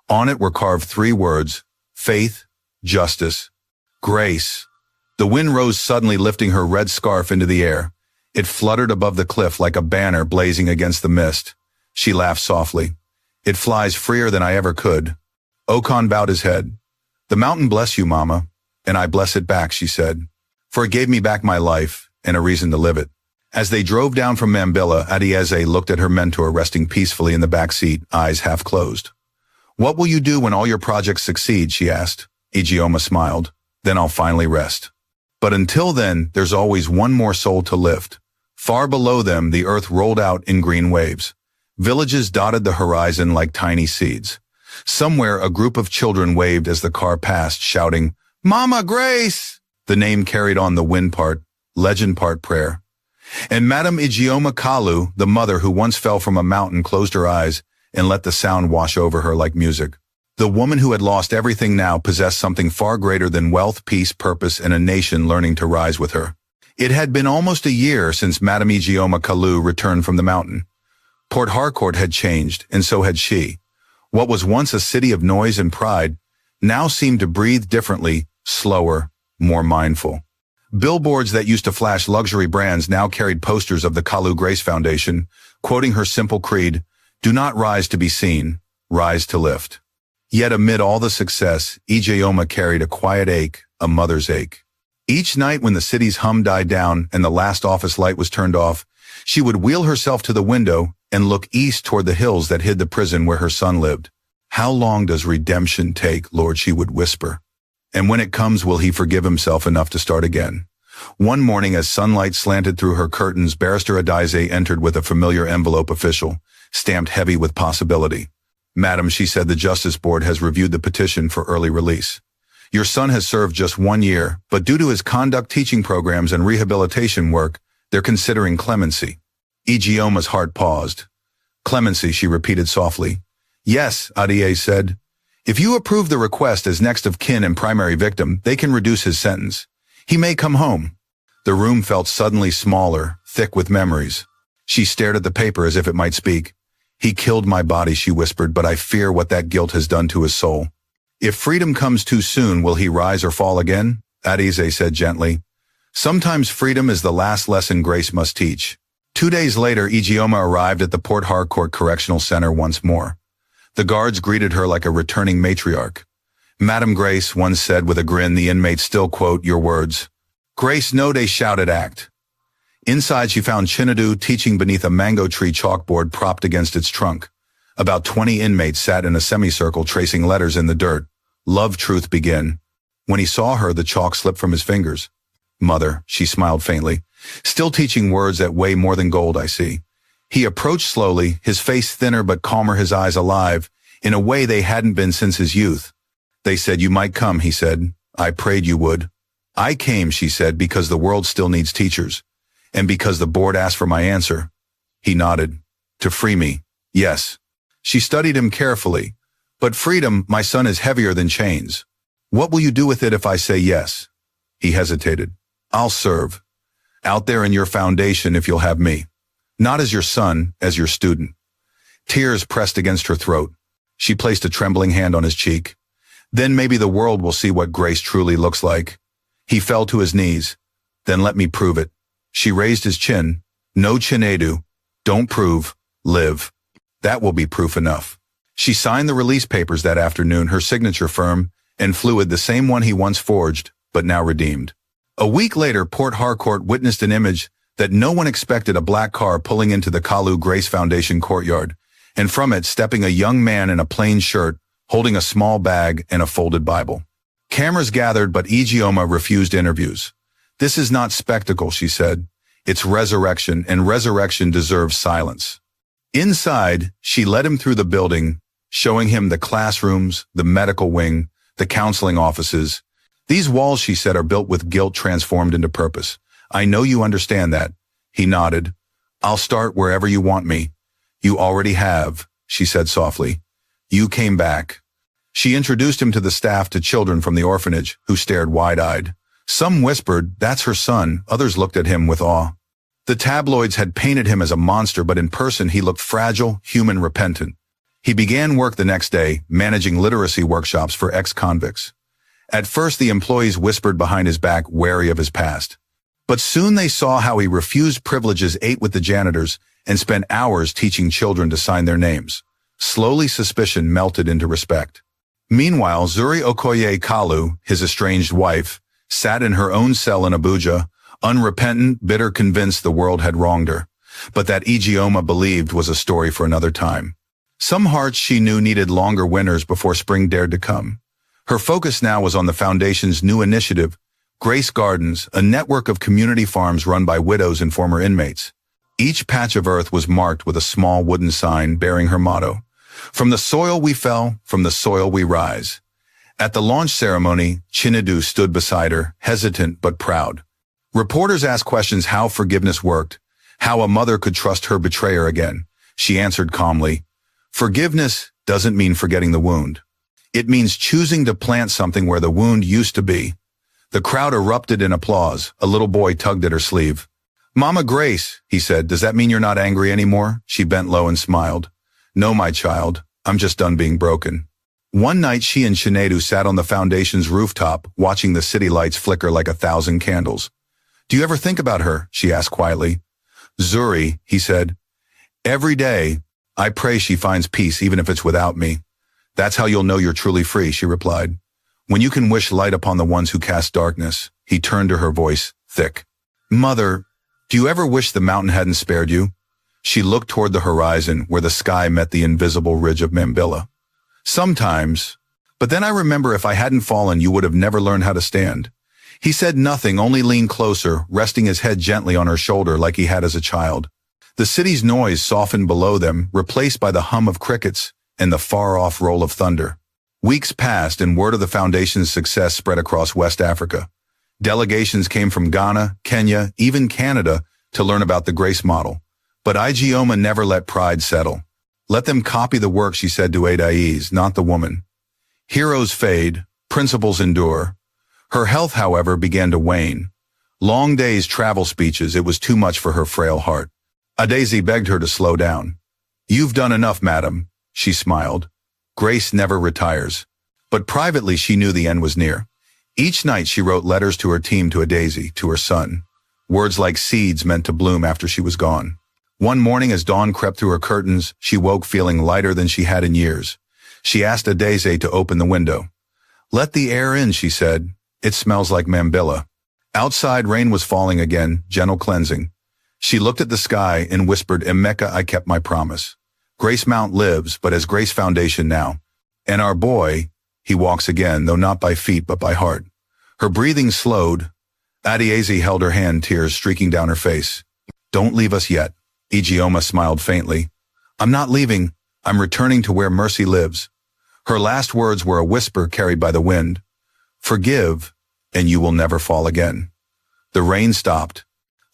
On it were carved 3 words, faith, justice, grace. The wind rose suddenly, lifting her red scarf into the air. It fluttered above the cliff like a banner blazing against the mist. She laughed softly. It flies freer than I ever could. Okan bowed his head. The mountain bless you, Mama, and I bless it back, she said, for it gave me back my life and a reason to live it. As they drove down from Mambilla, Adieze looked at her mentor resting peacefully in the back seat, eyes half closed. What will you do when all your projects succeed, she asked. Ijeoma smiled. Then I'll finally rest. But until then, there's always one more soul to lift. Far below them, the earth rolled out in green waves. Villages dotted the horizon like tiny seeds. Somewhere, a group of children waved as the car passed, shouting, Mama Grace! The name carried on the wind part, legend part prayer. And Madame Ijeoma Kalu, the mother who once fell from a mountain, closed her eyes and let the sound wash over her like music. The woman who had lost everything now possessed something far greater than wealth, peace, purpose, and a nation learning to rise with her. It had been almost a year since Madame Ijeoma Kalu returned from the mountain. Port Harcourt had changed, and so had she. What was once a city of noise and pride now seemed to breathe differently, slower, more mindful. Billboards that used to flash luxury brands now carried posters of the Kalu Grace Foundation, quoting her simple creed, "Do not rise to be seen, rise to lift." Yet amid all the success, Ijeoma carried a quiet ache, a mother's ache. Each night when the city's hum died down and the last office light was turned off, she would wheel herself to the window and look east toward the hills that hid the prison where her son lived. "How long does redemption take, Lord?" she would whisper. "And when it comes, will he forgive himself enough to start again?" One morning, as sunlight slanted through her curtains, Barrister Adize entered with a familiar envelope official, stamped heavy with possibility. "Madam," she said, "the Justice Board has reviewed the petition for early release. Your son has served just 1 year, but due to his conduct teaching programs and rehabilitation work, they're considering clemency." Ijeoma's heart paused. "Clemency," she repeated softly. "Yes," Adize said. "If you approve the request as next of kin and primary victim, they can reduce his sentence. He may come home." The room felt suddenly smaller, thick with memories. She stared at the paper as if it might speak. "He killed my body," she whispered, "but I fear what that guilt has done to his soul." "If freedom comes too soon, will he rise or fall again?" Adize said gently. "Sometimes freedom is the last lesson grace must teach." 2 days later, Ijeoma arrived at the Port Harcourt Correctional Center once more. The guards greeted her like a returning matriarch. "Madam Grace," one said with a grin, the inmates still quote your words. "Grace no de shouted act." Inside, she found Chinadu teaching beneath a mango tree chalkboard propped against its trunk. About 20 inmates sat in a semicircle tracing letters in the dirt. "Love, truth, begin." When he saw her, the chalk slipped from his fingers. "Mother," she smiled faintly. "Still teaching words that weigh more than gold, I see." He approached slowly, his face thinner but calmer, his eyes alive, in a way they hadn't been since his youth. "They said you might come," he said. "I prayed you would." "I came," she said, "because the world still needs teachers. And because the board asked for my answer." He nodded. "To free me, yes." She studied him carefully. "But freedom, my son, is heavier than chains. What will you do with it if I say yes?" He hesitated. "I'll serve. Out there in your foundation if you'll have me. Not as your son, as your student." Tears pressed against her throat. She placed a trembling hand on his cheek. "Then maybe the world will see what grace truly looks like." He fell to his knees. "Then let me prove it." She raised his chin. "No Chinedu. Don't prove. Live. That will be proof enough." She signed the release papers that afternoon, her signature firm and fluid, the same one he once forged, but now redeemed. A week later, Port Harcourt witnessed an image that no one expected: a black car pulling into the Kalu Grace Foundation courtyard, and from it stepping a young man in a plain shirt, holding a small bag and a folded Bible. Cameras gathered, but Ijeoma refused interviews. "This is not spectacle," she said. "It's resurrection, and resurrection deserves silence." Inside, she led him through the building, showing him the classrooms, the medical wing, the counseling offices. "These walls," she said, "are built with guilt transformed into purpose. I know you understand that." He nodded. "I'll start wherever you want me." "You already have," she said softly. "You came back." She introduced him to the staff, to children from the orphanage, who stared wide-eyed. Some whispered, "That's her son." Others looked at him with awe. The tabloids had painted him as a monster, but in person he looked fragile, human, repentant. He began work the next day, managing literacy workshops for ex-convicts. At first, the employees whispered behind his back, wary of his past. But soon they saw how he refused privileges, ate with the janitors, and spent hours teaching children to sign their names. Slowly, suspicion melted into respect. Meanwhile, Zuri Okoye Kalu, his estranged wife, sat in her own cell in Abuja, unrepentant, bitter, convinced the world had wronged her. But that Ijeoma believed was a story for another time. Some hearts she knew needed longer winters before spring dared to come. Her focus now was on the Foundation's new initiative, Grace Gardens, a network of community farms run by widows and former inmates. Each patch of earth was marked with a small wooden sign bearing her motto, "From the soil we fell, from the soil we rise." At the launch ceremony, Chinedu stood beside her, hesitant but proud. Reporters asked questions how forgiveness worked, how a mother could trust her betrayer again. She answered calmly, "Forgiveness doesn't mean forgetting the wound. It means choosing to plant something where the wound used to be." The crowd erupted in applause. A little boy tugged at her sleeve. "Mama Grace," he said, "does that mean you're not angry anymore?" She bent low and smiled. "No, my child, I'm just done being broken." One night she and Chinedu sat on the Foundation's rooftop, watching the city lights flicker like 1,000 candles. "Do you ever think about her?" she asked quietly. "Zuri," he said, "every day, I pray she finds peace even if it's without me." "That's how you'll know you're truly free," she replied. "When you can wish light upon the ones who cast darkness." He turned to her, voice thick. "Mother, do you ever wish the mountain hadn't spared you?" She looked toward the horizon where the sky met the invisible ridge of Mambilla. "Sometimes. But then I remember if I hadn't fallen, you would have never learned how to stand." He said nothing, only leaned closer, resting his head gently on her shoulder like he had as a child. The city's noise softened below them, replaced by the hum of crickets and the far-off roll of thunder. Weeks passed and word of the Foundation's success spread across West Africa. Delegations came from Ghana, Kenya, even Canada to learn about the Grace model. But Ijeoma never let pride settle. "Let them copy the work," she said to Adaiz, "not the woman. Heroes fade, principles endure." Her health, however, began to wane. Long days, travel speeches, it was too much for her frail heart. Adaizi begged her to slow down. "You've done enough, madam," she smiled. "Grace never retires." But privately she knew the end was near. Each night she wrote letters to her team, to Adaizi, to her son. Words like seeds meant to bloom after she was gone. One morning as dawn crept through her curtains, she woke feeling lighter than she had in years. She asked Adaizi to open the window. "Let the air in," she said. "It smells like Mambilla." Outside rain was falling again, gentle cleansing. She looked at the sky and whispered, "Emeka, I kept my promise. Grace Mount lives, but as Grace Foundation now. And our boy, he walks again, though not by feet but by heart." Her breathing slowed. Adaizi held her hand, tears streaking down her face. "Don't leave us yet." Ijeoma smiled faintly. "I'm not leaving. I'm returning to where mercy lives." Her last words were a whisper carried by the wind. "Forgive, and you will never fall again." The rain stopped.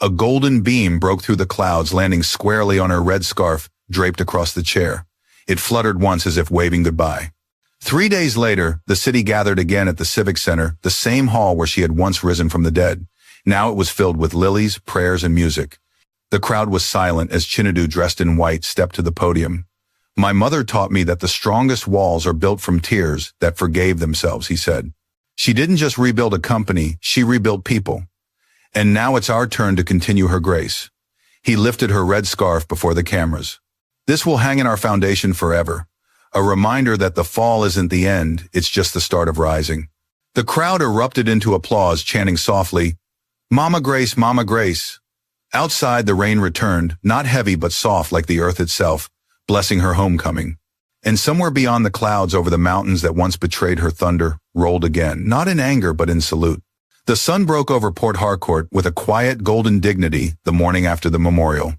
A golden beam broke through the clouds, landing squarely on her red scarf draped across the chair. It fluttered once as if waving goodbye. 3 days later, the city gathered again at the Civic Center, the same hall where she had once risen from the dead. Now it was filled with lilies, prayers, and music. The crowd was silent as Chinedu, dressed in white, stepped to the podium. "My mother taught me that the strongest walls are built from tears that forgave themselves," he said. "She didn't just rebuild a company, she rebuilt people. And now it's our turn to continue her grace." He lifted her red scarf before the cameras. "This will hang in our foundation forever. A reminder that the fall isn't the end, it's just the start of rising." The crowd erupted into applause, chanting softly, "Mama Grace, Mama Grace." Outside, the rain returned, not heavy but soft like the earth itself, blessing her homecoming. And somewhere beyond the clouds, over the mountains that once betrayed her, thunder rolled again, not in anger but in salute. The sun broke over Port Harcourt with a quiet, golden dignity the morning after the memorial.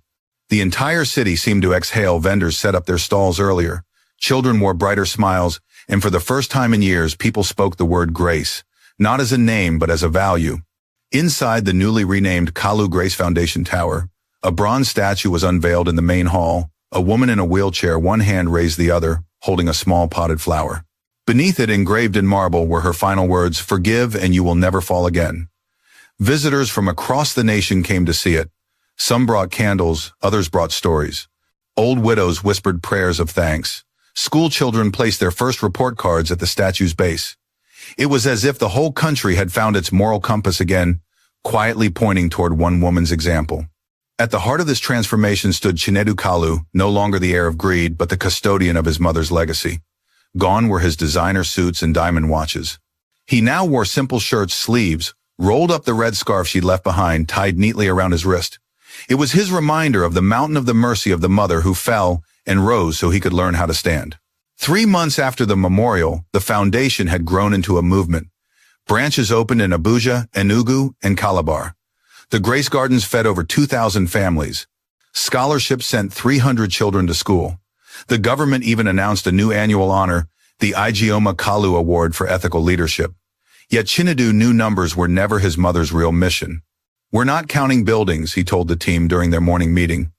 The entire city seemed to exhale. Vendors set up their stalls earlier. Children wore brighter smiles, and for the first time in years, people spoke the word grace, not as a name but as a value. Inside the newly renamed Kalu Grace Foundation Tower, a bronze statue was unveiled in the main hall. A woman in a wheelchair, one hand raised the other, holding a small potted flower. Beneath it, engraved in marble, were her final words, "Forgive and you will never fall again." Visitors from across the nation came to see it. Some brought candles, others brought stories. Old widows whispered prayers of thanks. School children placed their first report cards at the statue's base. It was as if the whole country had found its moral compass again, quietly pointing toward one woman's example. At the heart of this transformation stood Chinedu Kalu, no longer the heir of greed, but the custodian of his mother's legacy. Gone were his designer suits and diamond watches. He now wore simple shirts, sleeves, rolled up the red scarf she'd left behind, tied neatly around his wrist. It was his reminder of the mountain of the mercy of the mother who fell and rose so he could learn how to stand. 3 months after the memorial, the foundation had grown into a movement. Branches opened in Abuja, Enugu, and Calabar. The Grace Gardens fed over 2,000 families. Scholarships sent 300 children to school. The government even announced a new annual honor, the Ijeoma Kalu Award for Ethical Leadership. Yet Chinedu knew numbers were never his mother's real mission. "We're not counting buildings," he told the team during their morning meeting.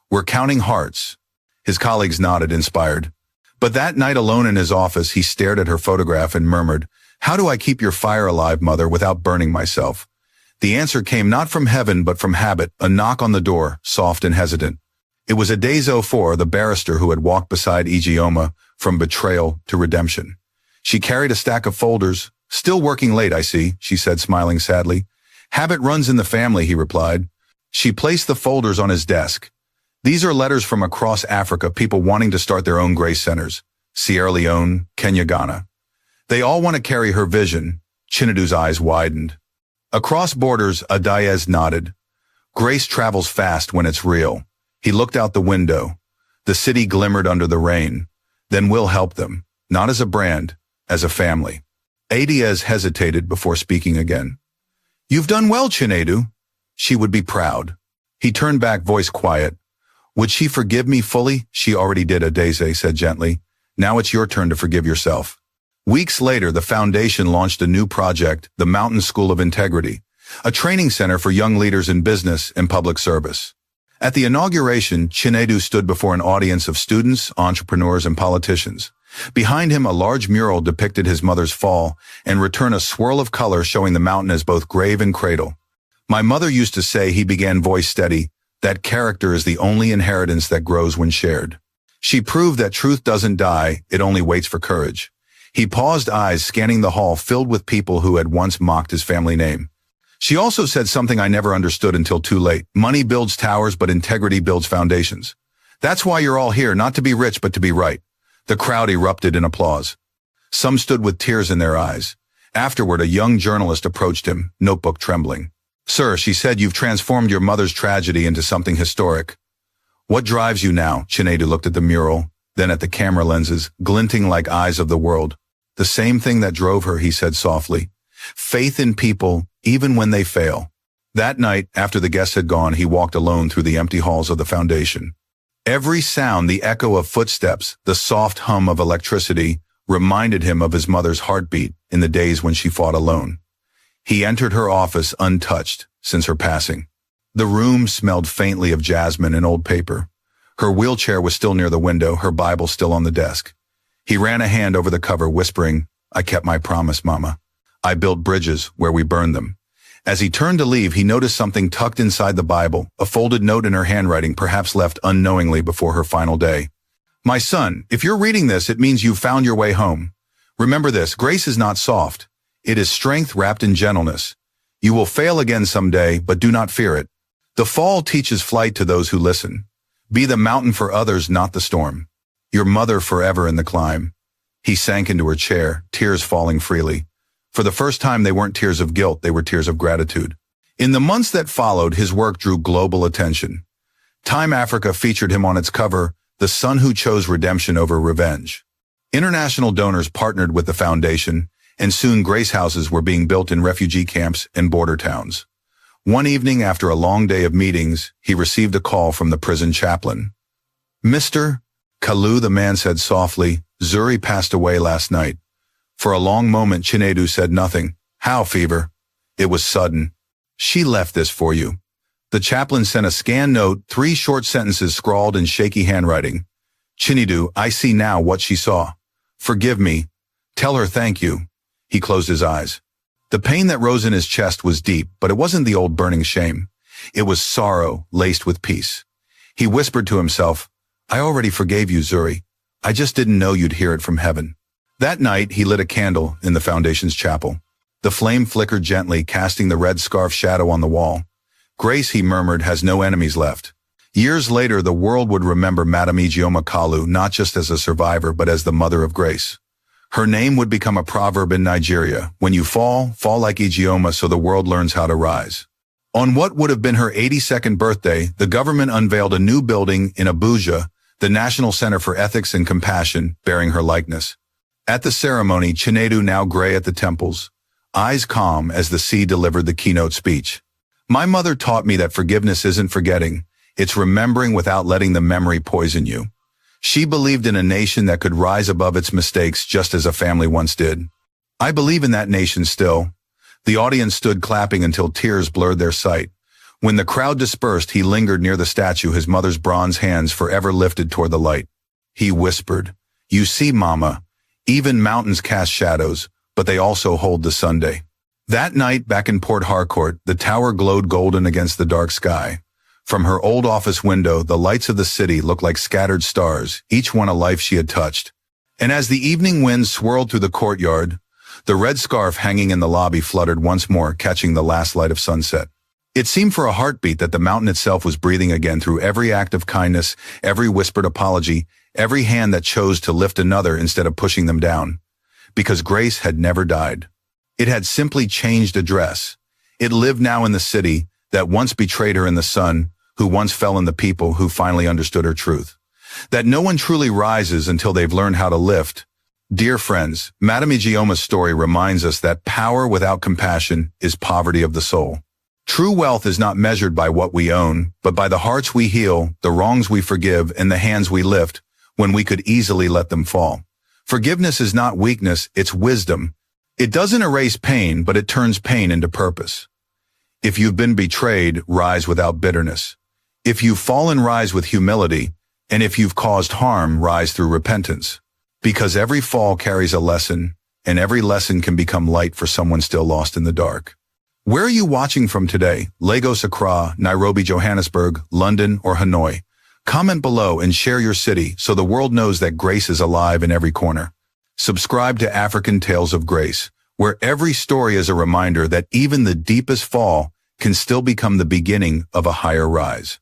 "We're counting hearts." His colleagues nodded, inspired. But that night alone in his office, he stared at her photograph and murmured, "How do I keep your fire alive, Mother, without burning myself?" The answer came not from heaven but from habit, a knock on the door, soft and hesitant. It was Adezo IV, the barrister who had walked beside Ijeoma from betrayal to redemption. She carried a stack of folders. "Still working late, I see," she said, smiling sadly. "Habit runs in the family," he replied. She placed the folders on his desk. "These are letters from across Africa, people wanting to start their own grace centers. Sierra Leone, Kenya, Ghana. They all want to carry her vision." Chinedu's eyes widened. "Across borders," Adayez nodded. "Grace travels fast when it's real." He looked out the window. The city glimmered under the rain. "Then we'll help them, not as a brand, as a family." Adayez hesitated before speaking again. "You've done well, Chinedu." "She would be proud." He turned back, voice quiet. "Would she forgive me fully?" "She already did," Adayez said gently. "Now it's your turn to forgive yourself." Weeks later, the foundation launched a new project, the Mountain School of Integrity, a training center for young leaders in business and public service. At the inauguration, Chinedu stood before an audience of students, entrepreneurs, and politicians. Behind him, a large mural depicted his mother's fall and returned a swirl of color showing the mountain as both grave and cradle. "My mother used to say," he began, voice steady, "that character is the only inheritance that grows when shared. She proved that truth doesn't die, it only waits for courage." He paused, eyes scanning the hall filled with people who had once mocked his family name. "She also said something I never understood until too late. Money builds towers, but integrity builds foundations. That's why you're all here, not to be rich, but to be right." The crowd erupted in applause. Some stood with tears in their eyes. Afterward, a young journalist approached him, notebook trembling. "Sir," she said, "you've transformed your mother's tragedy into something historic. What drives you now?" Chinedu looked at the mural, then at the camera lenses, glinting like eyes of the world. "The same thing that drove her," he said softly. "Faith in people, even when they fail." That night, after the guests had gone, he walked alone through the empty halls of the foundation. Every sound, the echo of footsteps, the soft hum of electricity, reminded him of his mother's heartbeat in the days when she fought alone. He entered her office untouched since her passing. The room smelled faintly of jasmine and old paper. Her wheelchair was still near the window, her Bible still on the desk. He ran a hand over the cover, whispering, "I kept my promise, Mama. I built bridges where we burned them." As he turned to leave, he noticed something tucked inside the Bible, a folded note in her handwriting, perhaps left unknowingly before her final day. "My son, if you're reading this, it means you've found your way home. Remember this, grace is not soft. It is strength wrapped in gentleness. You will fail again someday, but do not fear it. The fall teaches flight to those who listen. Be the mountain for others, not the storm. Your mother forever in the climb." He sank into her chair, tears falling freely. For the first time, they weren't tears of guilt, they were tears of gratitude. In the months that followed, his work drew global attention. Time Africa featured him on its cover, the son who chose redemption over revenge. International donors partnered with the foundation, and soon grace houses were being built in refugee camps and border towns. One evening, after a long day of meetings, he received a call from the prison chaplain. "Mr. Kalu," the man said softly, "Zuri passed away last night." For a long moment, Chinedu said nothing. "How, Fever?" "It was sudden. She left this for you." The chaplain sent a scanned note, 3 short sentences scrawled in shaky handwriting. "Chinedu, I see now what she saw. Forgive me. Tell her thank you." He closed his eyes. The pain that rose in his chest was deep, but it wasn't the old burning shame. It was sorrow laced with peace. He whispered to himself, "I already forgave you, Zuri. I just didn't know you'd hear it from heaven." That night, he lit a candle in the foundation's chapel. The flame flickered gently, casting the red scarf shadow on the wall. "Grace," he murmured, "has no enemies left." Years later, the world would remember Madame Ijeoma Kalu not just as a survivor, but as the mother of grace. Her name would become a proverb in Nigeria. When you fall, fall like Ijeoma so the world learns how to rise. On what would have been her 82nd birthday, the government unveiled a new building in Abuja, the National Center for Ethics and Compassion, bearing her likeness. At the ceremony, Chinedu, now gray at the temples, eyes calm as the sea delivered the keynote speech. My mother taught me that forgiveness isn't forgetting, it's remembering without letting the memory poison you. She believed in a nation that could rise above its mistakes just as a family once did. I believe in that nation still. The audience stood clapping until tears blurred their sight. When the crowd dispersed, he lingered near the statue, his mother's bronze hands forever lifted toward the light. He whispered, "You see, Mama, even mountains cast shadows, but they also hold the Sunday." That night, back in Port Harcourt, the tower glowed golden against the dark sky. From her old office window, the lights of the city looked like scattered stars, each one a life she had touched. And as the evening wind swirled through the courtyard, the red scarf hanging in the lobby fluttered once more, catching the last light of sunset. It seemed for a heartbeat that the mountain itself was breathing again through every act of kindness, every whispered apology, every hand that chose to lift another instead of pushing them down. Because Grace had never died. It had simply changed address. It lived now in the city that once betrayed her in the sun, who once fell in the people who finally understood her truth. That no one truly rises until they've learned how to lift. Dear friends, Madame Ijeoma's story reminds us that power without compassion is poverty of the soul. True wealth is not measured by what we own, but by the hearts we heal, the wrongs we forgive, and the hands we lift when we could easily let them fall. Forgiveness is not weakness, it's wisdom. It doesn't erase pain, but it turns pain into purpose. If you've been betrayed, rise without bitterness. If you've fallen, rise with humility. And if you've caused harm, rise through repentance. Because every fall carries a lesson, and every lesson can become light for someone still lost in the dark. Where are you watching from today? Lagos, Accra, Nairobi, Johannesburg, London, or Hanoi? Comment below and share your city so the world knows that grace is alive in every corner. Subscribe to African Tales of Grace, where every story is a reminder that even the deepest fall can still become the beginning of a higher rise.